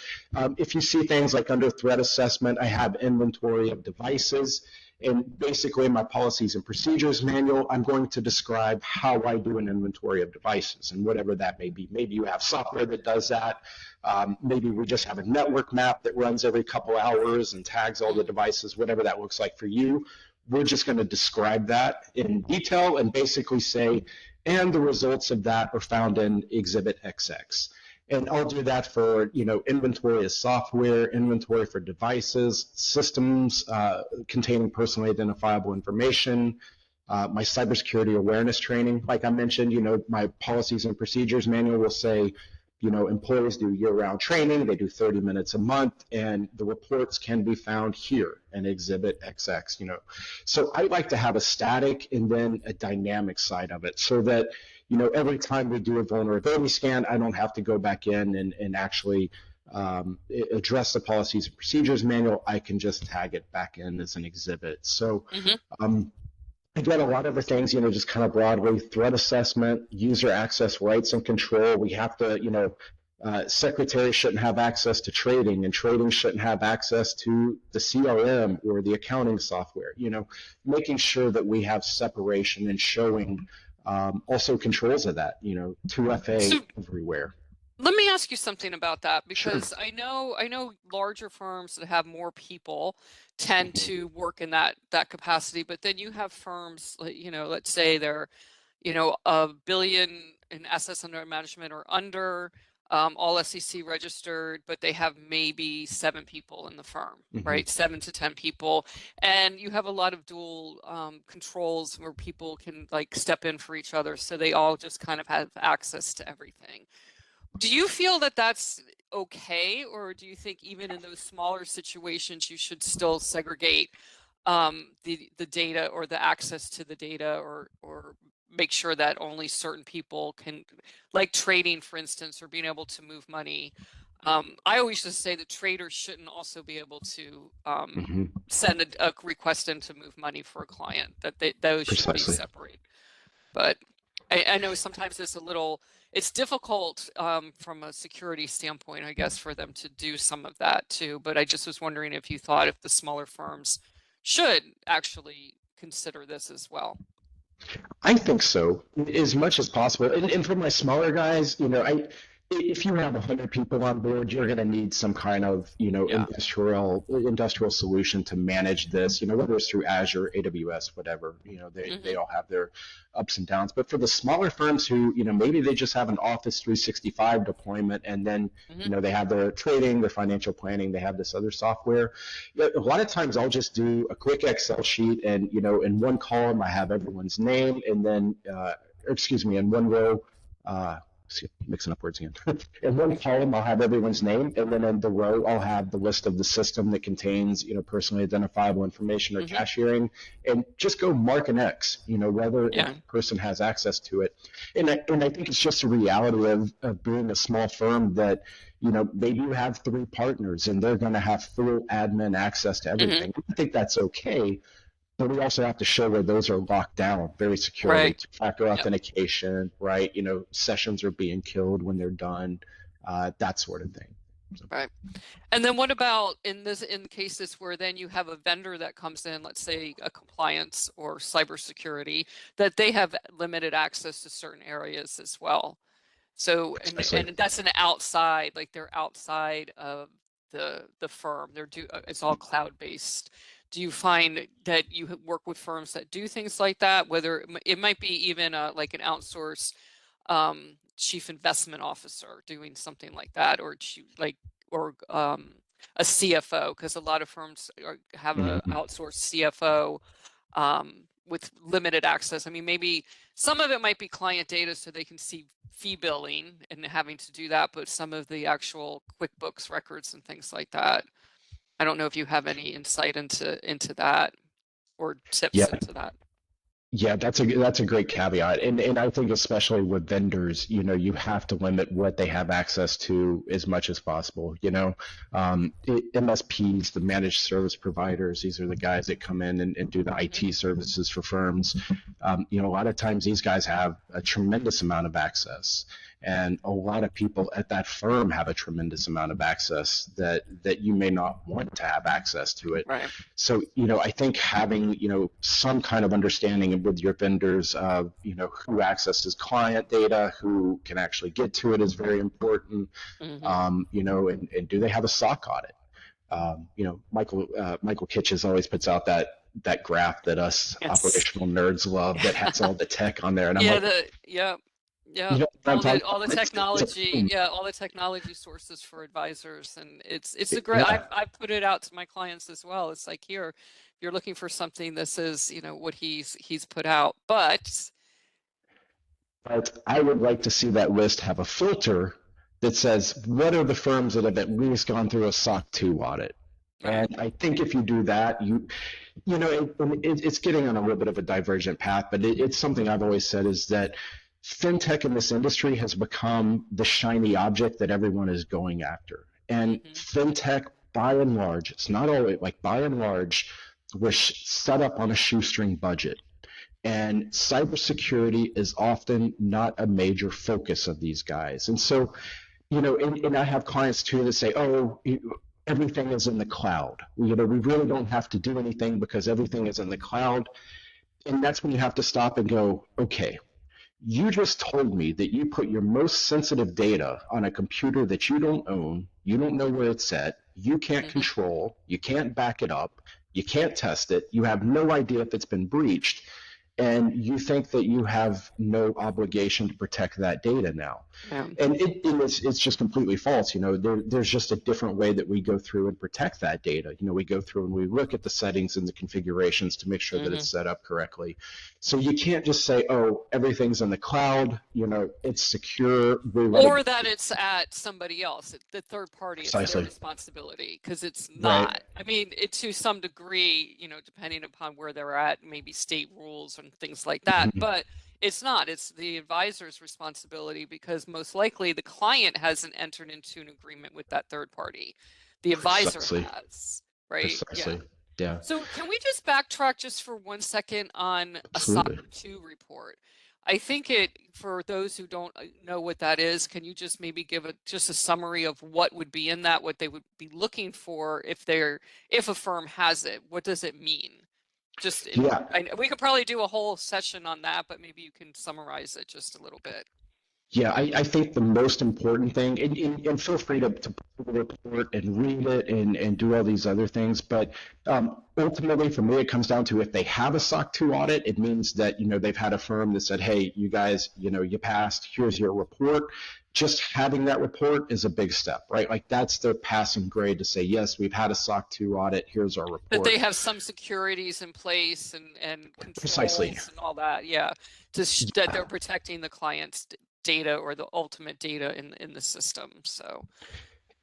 if you see things like under threat assessment, I have inventory of devices. And basically, in my policies and procedures manual, I'm going to describe how I do an inventory of devices and whatever that may be. Maybe you have software that does that. Maybe we just have a network map that runs every couple hours and tags all the devices, whatever that looks like for you. We're just going to describe that in detail and basically say, and the results of that are found in Exhibit XX. And I'll do that for, inventory of software, inventory for devices, systems containing personally identifiable information, my cybersecurity awareness training. Like I mentioned, my policies and procedures manual will say, employees do year-round training, they do 30 minutes a month, and the reports can be found here in Exhibit XX, So I like to have a static and then a dynamic side of it so that, every time we do a vulnerability scan, I don't have to go back in and actually address the policies and procedures manual. I can just tag it back in as an exhibit. So again, a lot of the things, just kind of broadly, threat assessment, user access rights and control. We have to, secretaries shouldn't have access to trading, and trading shouldn't have access to the CRM or the accounting software. Making sure that we have separation and showing also controls of that, 2FA So everywhere. let me ask you something about that, Sure. because I know larger firms that have more people tend Mhm. to work in that capacity, but then you have firms like, let's say they're, $1 billion in assets under management or under, all SEC registered, but they have maybe 7 people in the firm, Mhm. right? 7 to 10 people, and you have a lot of dual controls where people can like step in for each other, so they all just kind of have access to everything. Do you feel that that's okay, or do you think even in those smaller situations you should still segregate the data or the access to the data, or make sure that only certain people can, like trading, for instance, or being able to move money? I always just say that traders shouldn't also be able to Mhm. send a request in to move money for a client, that those should be Precisely. separate. But I know sometimes it's difficult from a security standpoint, I guess, for them to do some of that too. But I just was wondering if you thought if the smaller firms should actually consider this as well. I think so, as much as possible. And for my smaller guys, if you have 100 people on board, you're going to need some kind of, Yeah. industrial solution to manage this, whether it's through Azure, AWS, whatever, they Hmm. all have their ups and downs. But for the smaller firms who, maybe they just have an Office 365 deployment, and then, Hmm. they have their trading, their financial planning, they have this other software. A lot of times I'll just do a quick Excel sheet, and, in one column I have everyone's name, and then, excuse me, in one row, mixing up words again. In one column, I'll have everyone's name, and then in the row, I'll have the list of the system that contains, personally identifiable information or Hmm. cashiering, and just go mark an X, whether a Yeah. person has access to it. And I think it's just a reality of being a small firm that, maybe you have 3 partners and they're going to have full admin access to Hmm. everything. I think that's okay, but we also have to show where those are locked down very securely. Right. Two-factor Yep. authentication, right? Sessions are being killed when they're done, that sort of thing. Right. And then what about in cases where then you have a vendor that comes in, let's say a compliance or cybersecurity, that they have limited access to certain areas as well. So Precisely. and that's an outside, like they're outside of the firm. It's all cloud based. Do you find that you work with firms that do things like that? Whether it might be even like an outsource chief investment officer doing something like that, or a CFO, because a lot of firms have a Mhm. outsourced CFO with limited access. I mean, maybe some of it might be client data so they can see fee billing and having to do that, but some of the actual QuickBooks records and things like that. I don't know if you have any insight into that or Yeah, tips into that. Yeah, that's a great caveat. And I think especially with vendors, you have to limit what they have access to as much as possible. MSPs, the managed service providers, these are the guys that come in and do the IT services for firms. A lot of times these guys have a tremendous amount of access. And a lot of people at that firm have a tremendous amount of access that you may not want to have access to it. Right. So, I think having, some kind of understanding with your vendors of, who accesses client data, who can actually get to it is very important. Mm-hmm. And do they have a SOC audit? Michael Kitches always puts out that graph that us Yes. operational nerds love that has all the tech on there. And I'm Yeah, like, yeah, what I'm talking all the about? technology, yeah, all the technology sources for advisors, and it's a great. Yeah. I've put it out to my clients as well. It's like, here, if you're looking for something, this is what he's put out. But I would like to see that list have a filter that says, what are the firms that have at least gone through a SOC 2 audit? Right. And I think if you do that, it's getting on a little bit of a divergent path, but it's something I've always said is that fintech in this industry has become the shiny object that everyone is going after. And Mm-hmm. fintech, by and large, it's not always like by and large, was set up on a shoestring budget. And cybersecurity is often not a major focus of these guys. And so, and I have clients too that say, oh, everything is in the cloud. We really don't have to do anything because everything is in the cloud. And that's when you have to stop and go, okay, you just told me that you put your most sensitive data on a computer that you don't own, you don't know where it's at, you can't Mm-hmm. control, you can't back it up, you can't test it, you have no idea if it's been breached, and you think that you have no obligation to protect that data now. Yeah. And it's just completely false. There's just a different way that we go through and protect that data. We go through and we look at the settings and the configurations to make sure that Mm-hmm. it's set up correctly. So you can't just say, oh, everything's in the cloud, it's secure, we run Or it that it's at somebody else, the third party, it's their precisely. responsibility, because it's Right. not. I mean, to some degree, depending upon where they're at, maybe state rules and things like that, Mhm. but it's not. It's the advisor's responsibility because most likely the client hasn't entered into an agreement with that third party. The advisor Precisely. has, right? Yeah. Precisely. Yeah, So can we just backtrack just for 1 second on a SOC absolutely. 2 report? I think for those who don't know what that is, can you just maybe give just a summary of what would be in that, what they would be looking for if a firm has it? What does it mean? Yeah. We could probably do a whole session on that, but maybe you can summarize it just a little bit. Yeah, I think the most important thing, and feel free to pull the report and read it and do all these other things, but ultimately for me it comes down to if they have a SOC 2 audit, it means that they've had a firm that said, hey, you guys, you passed, here's your report. Just having that report is a big step, right? Like that's their passing grade to say, yes, we've had a SOC 2 audit, here's our That report. they have some securities in place and Precisely. controls and all that, yeah, that they're protecting the client's data or the ultimate data in the system. So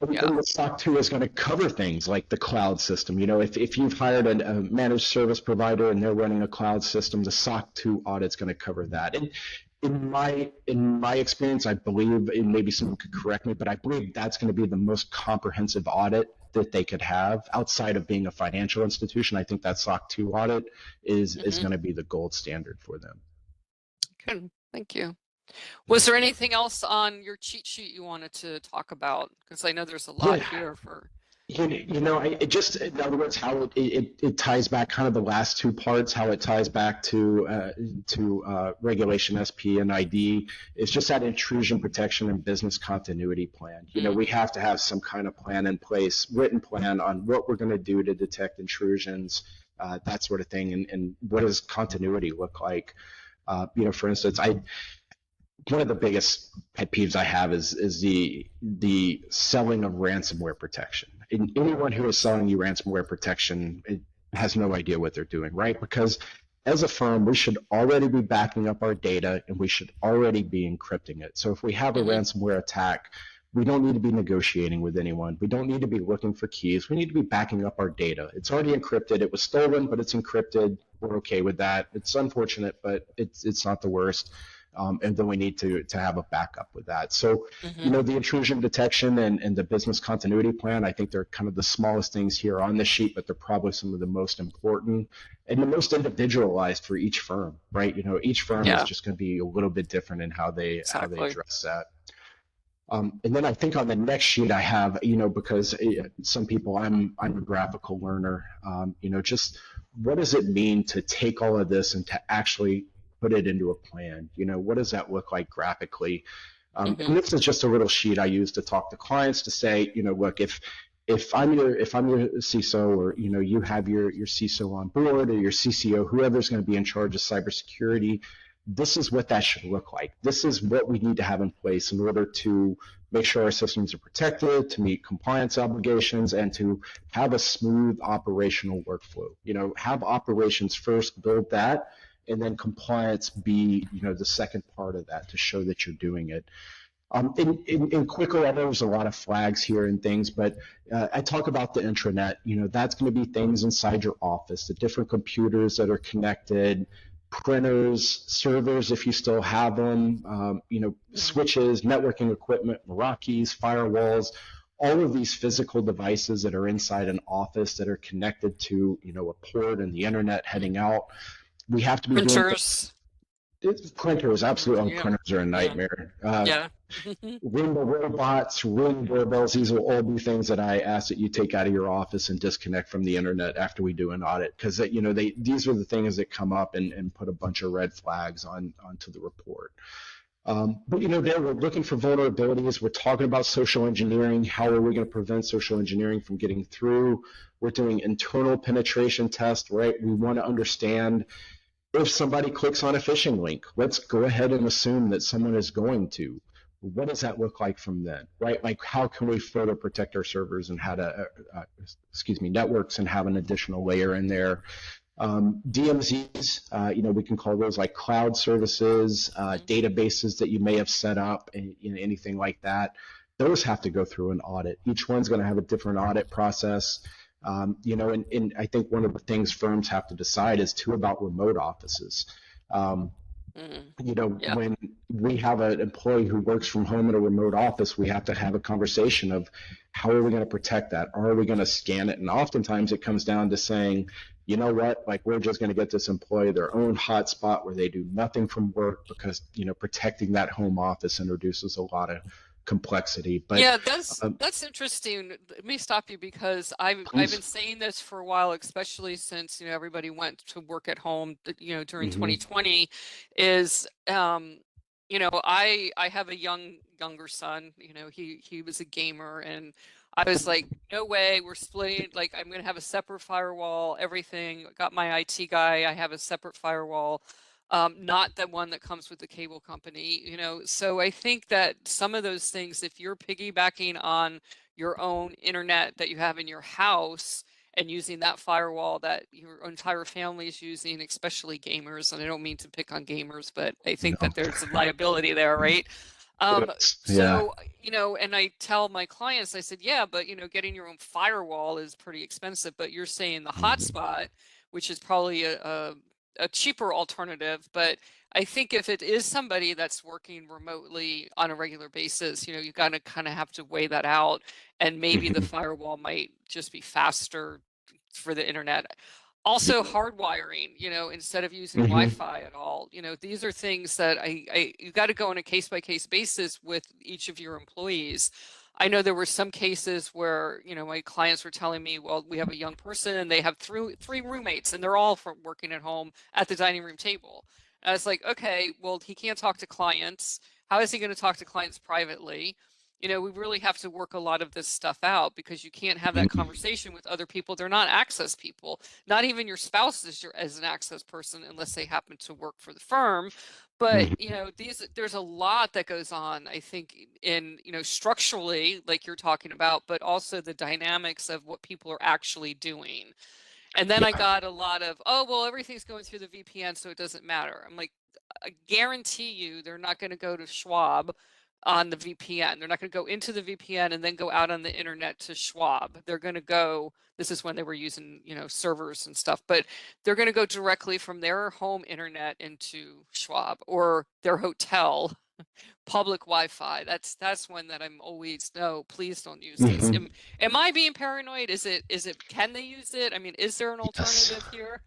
yeah. And the SOC 2 is going to cover things like the cloud system. If you've hired a managed service provider and they're running a cloud system, the SOC 2 audit's going to cover that. And in my experience, I believe, and maybe someone could correct me, but I believe that's going to be the most comprehensive audit that they could have outside of being a financial institution. I think that SOC 2 audit is Mm-hmm. going to be the gold standard for them. Good. Thank you. Was there anything else on your cheat sheet you wanted to talk about? Because I know there's a lot Yeah. here for. It just, in other words, how it ties back kind of the last two parts, how it ties back to Regulation SP and ID. It's just that intrusion protection and business continuity plan. We have to have some kind of plan in place, written plan on what we're going to do to detect intrusions, that sort of thing, and what does continuity look like. For instance, one of the biggest pet peeves I have is the selling of ransomware protection. And anyone who is selling you ransomware protection has no idea what they're doing, right? Because as a firm, we should already be backing up our data and we should already be encrypting it. So if we have a ransomware attack, we don't need to be negotiating with anyone. We don't need to be looking for keys. We need to be backing up our data. It's already encrypted. It was stolen, but it's encrypted. We're okay with that. It's unfortunate, but it's not the worst. And then we need to have a backup with that. So, the intrusion detection and the business continuity plan, I think they're kind of the smallest things here on the sheet, but they're probably some of the most important and the most individualized for each firm, right? Each firm is just going to be a little bit different in how they address that. And then I think on the next sheet I have, because some people, I'm a graphical learner, just what does it mean to take all of this and to actually put it into a plan? What does that look like graphically? And this is just a little sheet I use to talk to clients to say, look, if I'm your CISO, or you have your CISO on board, or your CCO, whoever's going to be in charge of cybersecurity, this is what that should look like. This is what we need to have in place in order to make sure our systems are protected, to meet compliance obligations, and to have a smooth operational workflow. Have operations first, build that, and then compliance be, the second part of that to show that you're doing it. And quickly, I know there's a lot of flags here and things, but I talk about the intranet. That's going to be things inside your office, the different computers that are connected, printers, servers if you still have them, switches, networking equipment, Meraki's, firewalls, all of these physical devices that are inside an office that are connected to, a port and the internet heading out. We have to be printers. Printers, absolutely. Printers are a nightmare. Roomba robots, Room doorbells, these will all be things that I ask that you take out of your office and disconnect from the internet after we do an audit, because these are the things that come up and put a bunch of red flags onto the report. But there we're looking for vulnerabilities. We're talking about social engineering. How are we going to prevent social engineering from getting through? We're doing internal penetration tests, right? We want to understand if somebody clicks on a phishing link. Let's go ahead and assume that someone is going to. What does that look like from then, right? Like, how can we further protect our servers and how to, networks, and have an additional layer in there? DMZs, we can call those like cloud services, databases that you may have set up, and anything like that. Those have to go through an audit. Each one's going to have a different audit process. And I think one of the things firms have to decide is too about remote offices. When we have an employee who works from home in a remote office, we have to have a conversation of how are we going to protect that? Are we going to scan it? And oftentimes it comes down to saying, you know what, like, we're just going to get this employee their own hotspot where they do nothing from work, because, protecting that home office introduces a lot of complexity. But yeah, that's interesting. Let me stop you, because I've been saying this for a while, especially since everybody went to work at home during 2020. Is I have a younger son. He was a gamer, and I was like, no way, we're splitting. Like, I'm gonna have a separate firewall, everything. Got my IT guy, I have a separate firewall. Not the one that comes with the cable company, So I think that some of those things, if you're piggybacking on your own internet that you have in your house and using that firewall that your entire family is using, especially gamers, and I don't mean to pick on gamers, but I think that there's a liability there, right? So, and I tell my clients, I said, yeah, but getting your own firewall is pretty expensive, but you're saying the hotspot, which is probably a cheaper alternative. But I think if it is somebody that's working remotely on a regular basis, you got to kind of have to weigh that out, and maybe the firewall might just be faster for the internet. Also hardwiring, instead of using Hmm. Wi-Fi at all. These are things that you got to go on a case-by-case basis with each of your employees. I know there were some cases where, my clients were telling me, well, we have a young person and they have three roommates and they're all from working at home at the dining room table. And I was like, okay, well, he can't talk to clients. How is he going to talk to clients privately? We really have to work a lot of this stuff out because you can't have that conversation with other people. They're not access people. Not even your spouse is as an access person unless they happen to work for the firm. But Hmm. there's a lot that goes on, I think, in structurally, like you're talking about, but also the dynamics of what people are actually doing. And then I Yeah. got a lot of, oh, well, everything's going through the VPN, so it doesn't matter. I'm like, I guarantee you they're not going to go to Schwab on the VPN. They're not going to go into the VPN and then go out on the internet to Schwab. They're going to go, this is when they were using, servers and stuff, but they're going to go directly from their home internet into Schwab or their hotel public Wi-Fi. That's one that I'm always, no, please don't use this. Hmm. Am I being paranoid? Can they use it? I mean, is there an Yes. alternative here?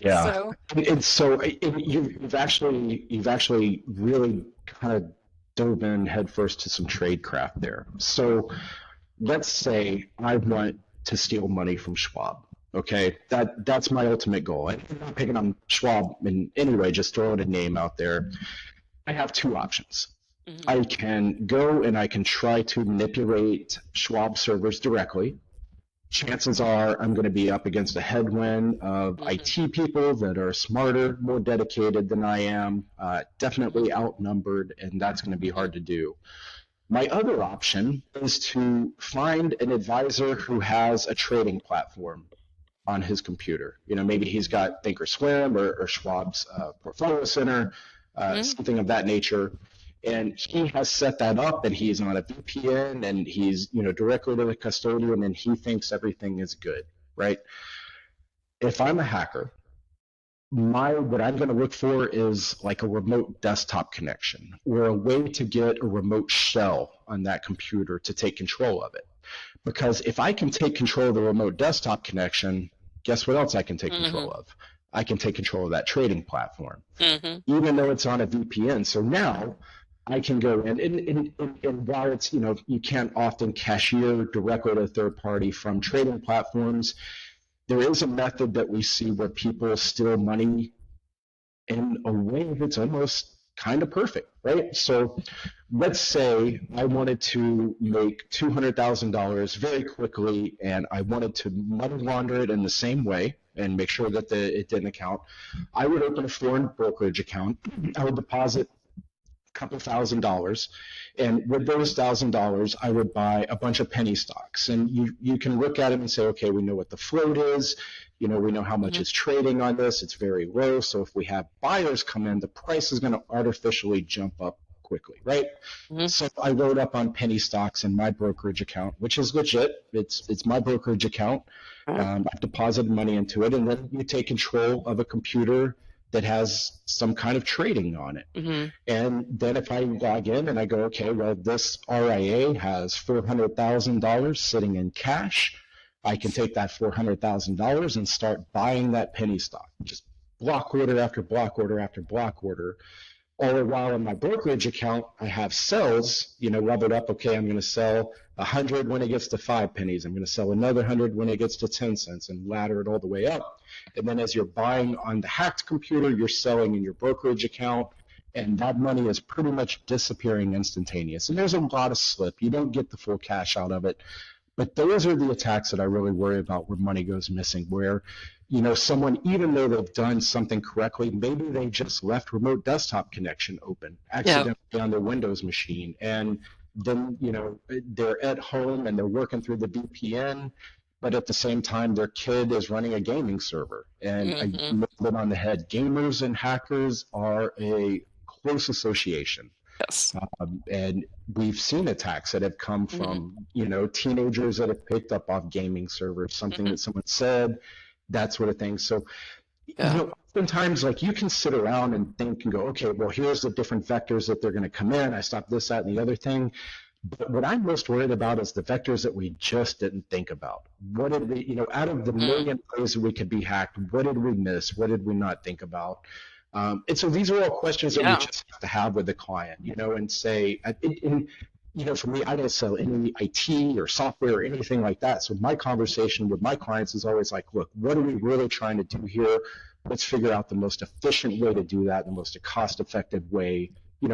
Yeah. So, And so you've actually really kind of dove in headfirst to some tradecraft there. So let's say I want to steal money from Schwab. Okay, that's my ultimate goal. I'm not picking on Schwab in any way, just throwing a name out there. I have two options. mhm, I can go and I can try to manipulate Schwab servers directly. Chances are I'm going to be up against a headwind of mhm, IT people that are smarter, more dedicated than I am, mhm, definitely outnumbered, and that's going to be mhm, hard to do. My other option is to find an advisor who has a trading platform on his computer. Maybe he's mhm, got Thinkorswim or Schwab's Portfolio Center, mhm, something of that nature. And he has set that up, and he's on a VPN, and he's directly to the custodian, and he thinks everything is good, right? If I'm a hacker, what I'm going to look for is like a remote desktop connection or a way to get a remote shell on that computer to take control of it. Because if I can take control of the remote desktop connection, guess what else I can take control mhm, of? I can take control of that trading platform, mhm, even though it's on a VPN. So now I can go in, and while it's, you can't often cashier directly to a third party from trading platforms, there is a method that we see where people steal money in a way that's almost kind of perfect, right? So let's say I wanted to make $200,000 very quickly and I wanted to money launder it in the same way and make sure that it didn't account. I would open a foreign brokerage account. I would deposit couple $1,000, and with those $1,000, I would buy a bunch of penny stocks. And you can look at them and say, okay, we know what the float is. We know how much mhm, is trading on this. It's very low. So if we have buyers come in, the price is going to artificially jump up quickly, right? mhm, So I load up on penny stocks in my brokerage account, which is legit. It's my brokerage account. I've deposited money into it, and then you take control of a computer that has some kind of trading on it. mhm, And then if I log in and I go, okay, well, this RIA has $400,000 sitting in cash, I can take that $400,000 and start buying that penny stock, just block order after block order after block order. All the while in my brokerage account, I have sells, leveled up. Okay, I'm going to sell 100 when it gets to 5 pennies. I'm going to sell another 100 when it gets to 10 cents and ladder it all the way up. And then as you're buying on the hacked computer, you're selling in your brokerage account, and that money is pretty much disappearing instantaneous. And there's a lot of slip. You don't get the full cash out of it. But those are the attacks that I really worry about where money goes missing, where someone, even though they've done something correctly, maybe they just left remote desktop connection open yeah, accidentally on their Windows machine. And then, they're at home and they're working through the VPN, but at the same time, their kid is running a gaming server. And I mhm, nailed it on the head. Gamers and hackers are a close association. yes, And we've seen attacks that have come mhm, from, teenagers that have picked up off gaming servers, something mhm, that someone said, that sort of thing. So, yeah, oftentimes, like, you can sit around and think and go, okay, well, here's the different vectors that they're going to come in. I stopped this, that, and the other thing. But what I'm most worried about is the vectors that we just didn't think about. What did we, out of the Mm, million ways that we could be hacked, what did we miss? What did we not think about? And so these are all questions that we yeah. just have to have with the client, and say, for me, I don't sell any IT or software or anything like that. So my conversation with my clients is always like, look, what are we really trying to do here? Let's figure out the most efficient way to do that, the most cost-effective way,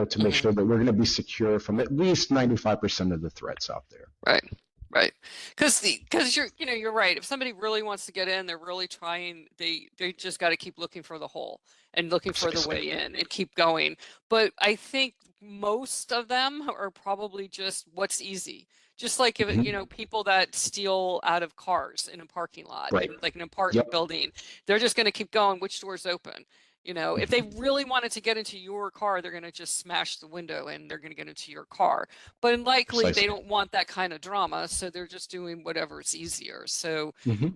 to make Mhm. sure that we're going to be secure from at least 95% of the threats out there. Right. Right. Because you're right. If somebody really wants to get in, they're really trying, they just got to keep looking for the hole and looking for the Precisely. way in and keep going. But I think most of them are probably just what's easy. Just like if, Mhm. people that steal out of cars in a parking lot, Right. in like an apartment Yep. building, they're just going to keep going, which door's open. If they Mhm. really wanted to get into your car, they're going to just smash the window and they're going to get into your car. But likely they Precisely. don't want that kind of drama, so they're just doing whatever's easier. So, Hmm.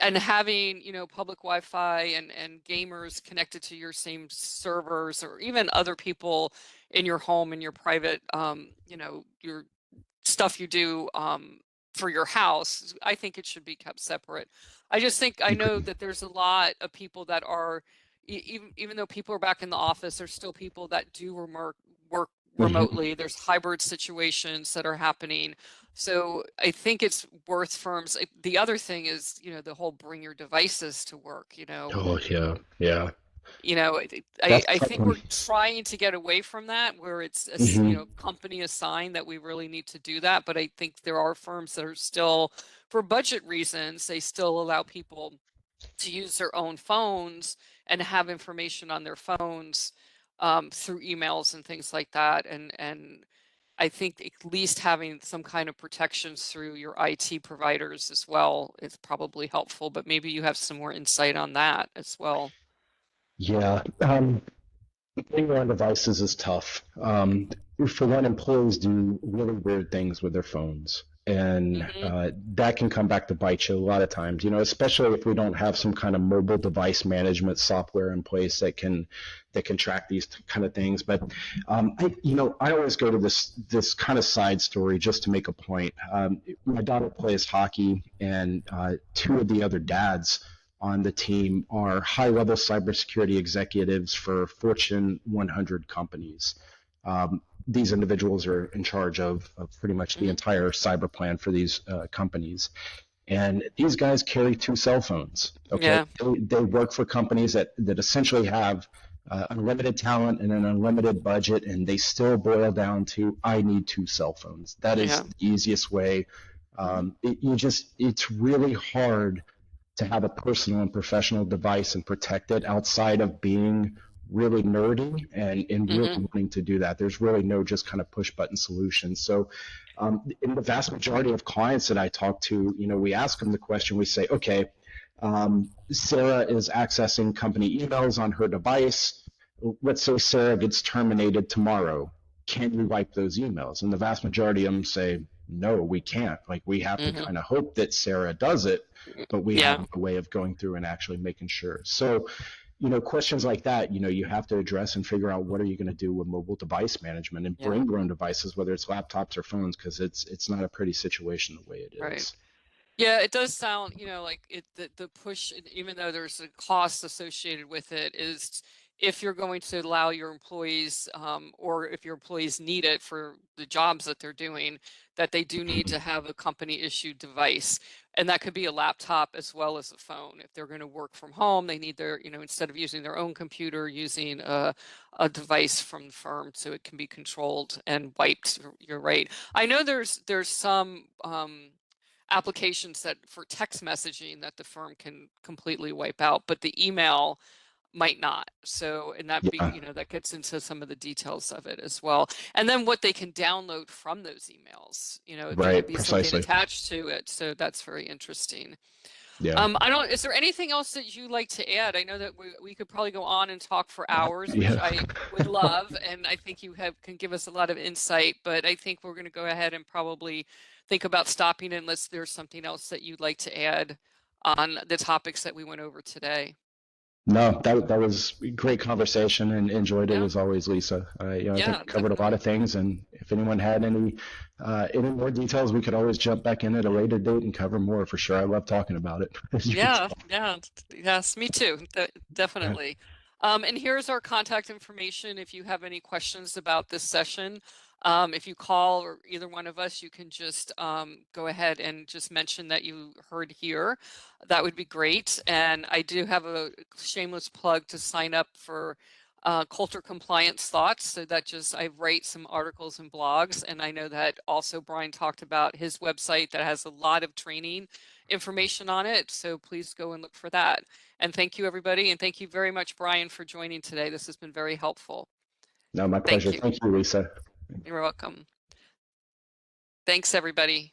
and having, public Wi-Fi and gamers connected to your same servers, or even other people in your home and your private, your stuff you do for your house, I think it should be kept separate. I just think I know Agreed. that there's a lot of people that are even though people are back in the office, there's still people that do work Hmm. remotely. There's hybrid situations that are happening. So I think it's worth firms. The other thing is, the whole bring your devices to work, Oh, yeah. Yeah. I That's think something. we're trying to get away from that where it's Hmm. company assigned that we really need to do that. But I think there are firms that are still, for budget reasons, they still allow people to use their own phones and have information on their phones through emails and things like that. And I think at least having some kind of protections through your IT providers as well is probably helpful. But maybe you have some more insight on that as well. Yeah. Putting on devices is tough. For one, employees do really weird things with their phones, and Hmm. that can come back to bite you a lot of times. Especially if we don't have some kind of mobile device management software in place that can track these kind of things. But I always go to this kind of side story just to make a point. My daughter plays hockey, and two of the other dads on the team are high-level cybersecurity executives for Fortune 100 companies. These individuals are in charge of pretty much the Hmm. entire cyber plan for these companies. And these guys carry two cell phones. Okay, Yeah. they work for companies that essentially have unlimited talent and an unlimited budget, and they still boil down to I need two cell phones. That is Yeah. the easiest way. It's really hard to have a personal and professional device and protect it outside of being really nerdy and really Hmm. wanting to do that. There's really no just kind of push button solution. So, in the vast majority of clients that I talk to, we ask them the question, we say, okay, Sarah is accessing company emails on her device. Let's say Sarah gets terminated tomorrow. Can we wipe those emails? And the vast majority of them say, no, we can't. Like, we have to Hmm. kind of hope that Sarah does it, but we have Yeah. a way of going through and actually making sure. So, questions like that, you have to address and figure out what are you going to do with mobile device management and Yeah. bring your own devices, whether it's laptops or phones, because it's not a pretty situation the way it Right. is. Yeah, it does sound, like the push, even though there's a cost associated with it, is if you're going to allow your employees, or if your employees need it for the jobs that they're doing, that they do need to have a company issued device. And that could be a laptop as well as a phone. If they're going to work from home, they need their, instead of using their own computer, using a device from the firm so it can be controlled and wiped. You're right. I know there's some applications that for text messaging that the firm can completely wipe out, but the email might not. So, and that be, Yeah, that gets into some of the details of it as well. And then what they can download from those emails, can there right, be something precisely. attached to it? So that's very interesting. Yeah, Is there anything else that you like to add? I know that we could probably go on and talk for hours, which yeah. I would love, and I think you can give us a lot of insight, but I think we're going to go ahead and probably think about stopping unless there's something else that you'd like to add on the topics that we went over today. No, that was a great conversation and enjoyed it Yeah, as always, Lisa. I think yeah, we covered a lot definitely. of things, and if anyone had any more details, we could always jump back in at a later date and cover more for sure. I love talking about it. As you can Yeah, tell. yeah, yes, me too, definitely. And here's our contact information if you have any questions about this session. If you call or either one of us, you can just go ahead and just mention that you heard here. That would be great. And I do have a shameless plug to sign up for Coulter Compliance Thoughts. So that just, I write some articles and blogs. And I know that also Brian talked about his website that has a lot of training information on it. So please go and look for that. And thank you, everybody. And thank you very much, Brian, for joining today. This has been very helpful. No, my Thank pleasure. you. Thank you, Lisa. You're welcome. Thanks, everybody.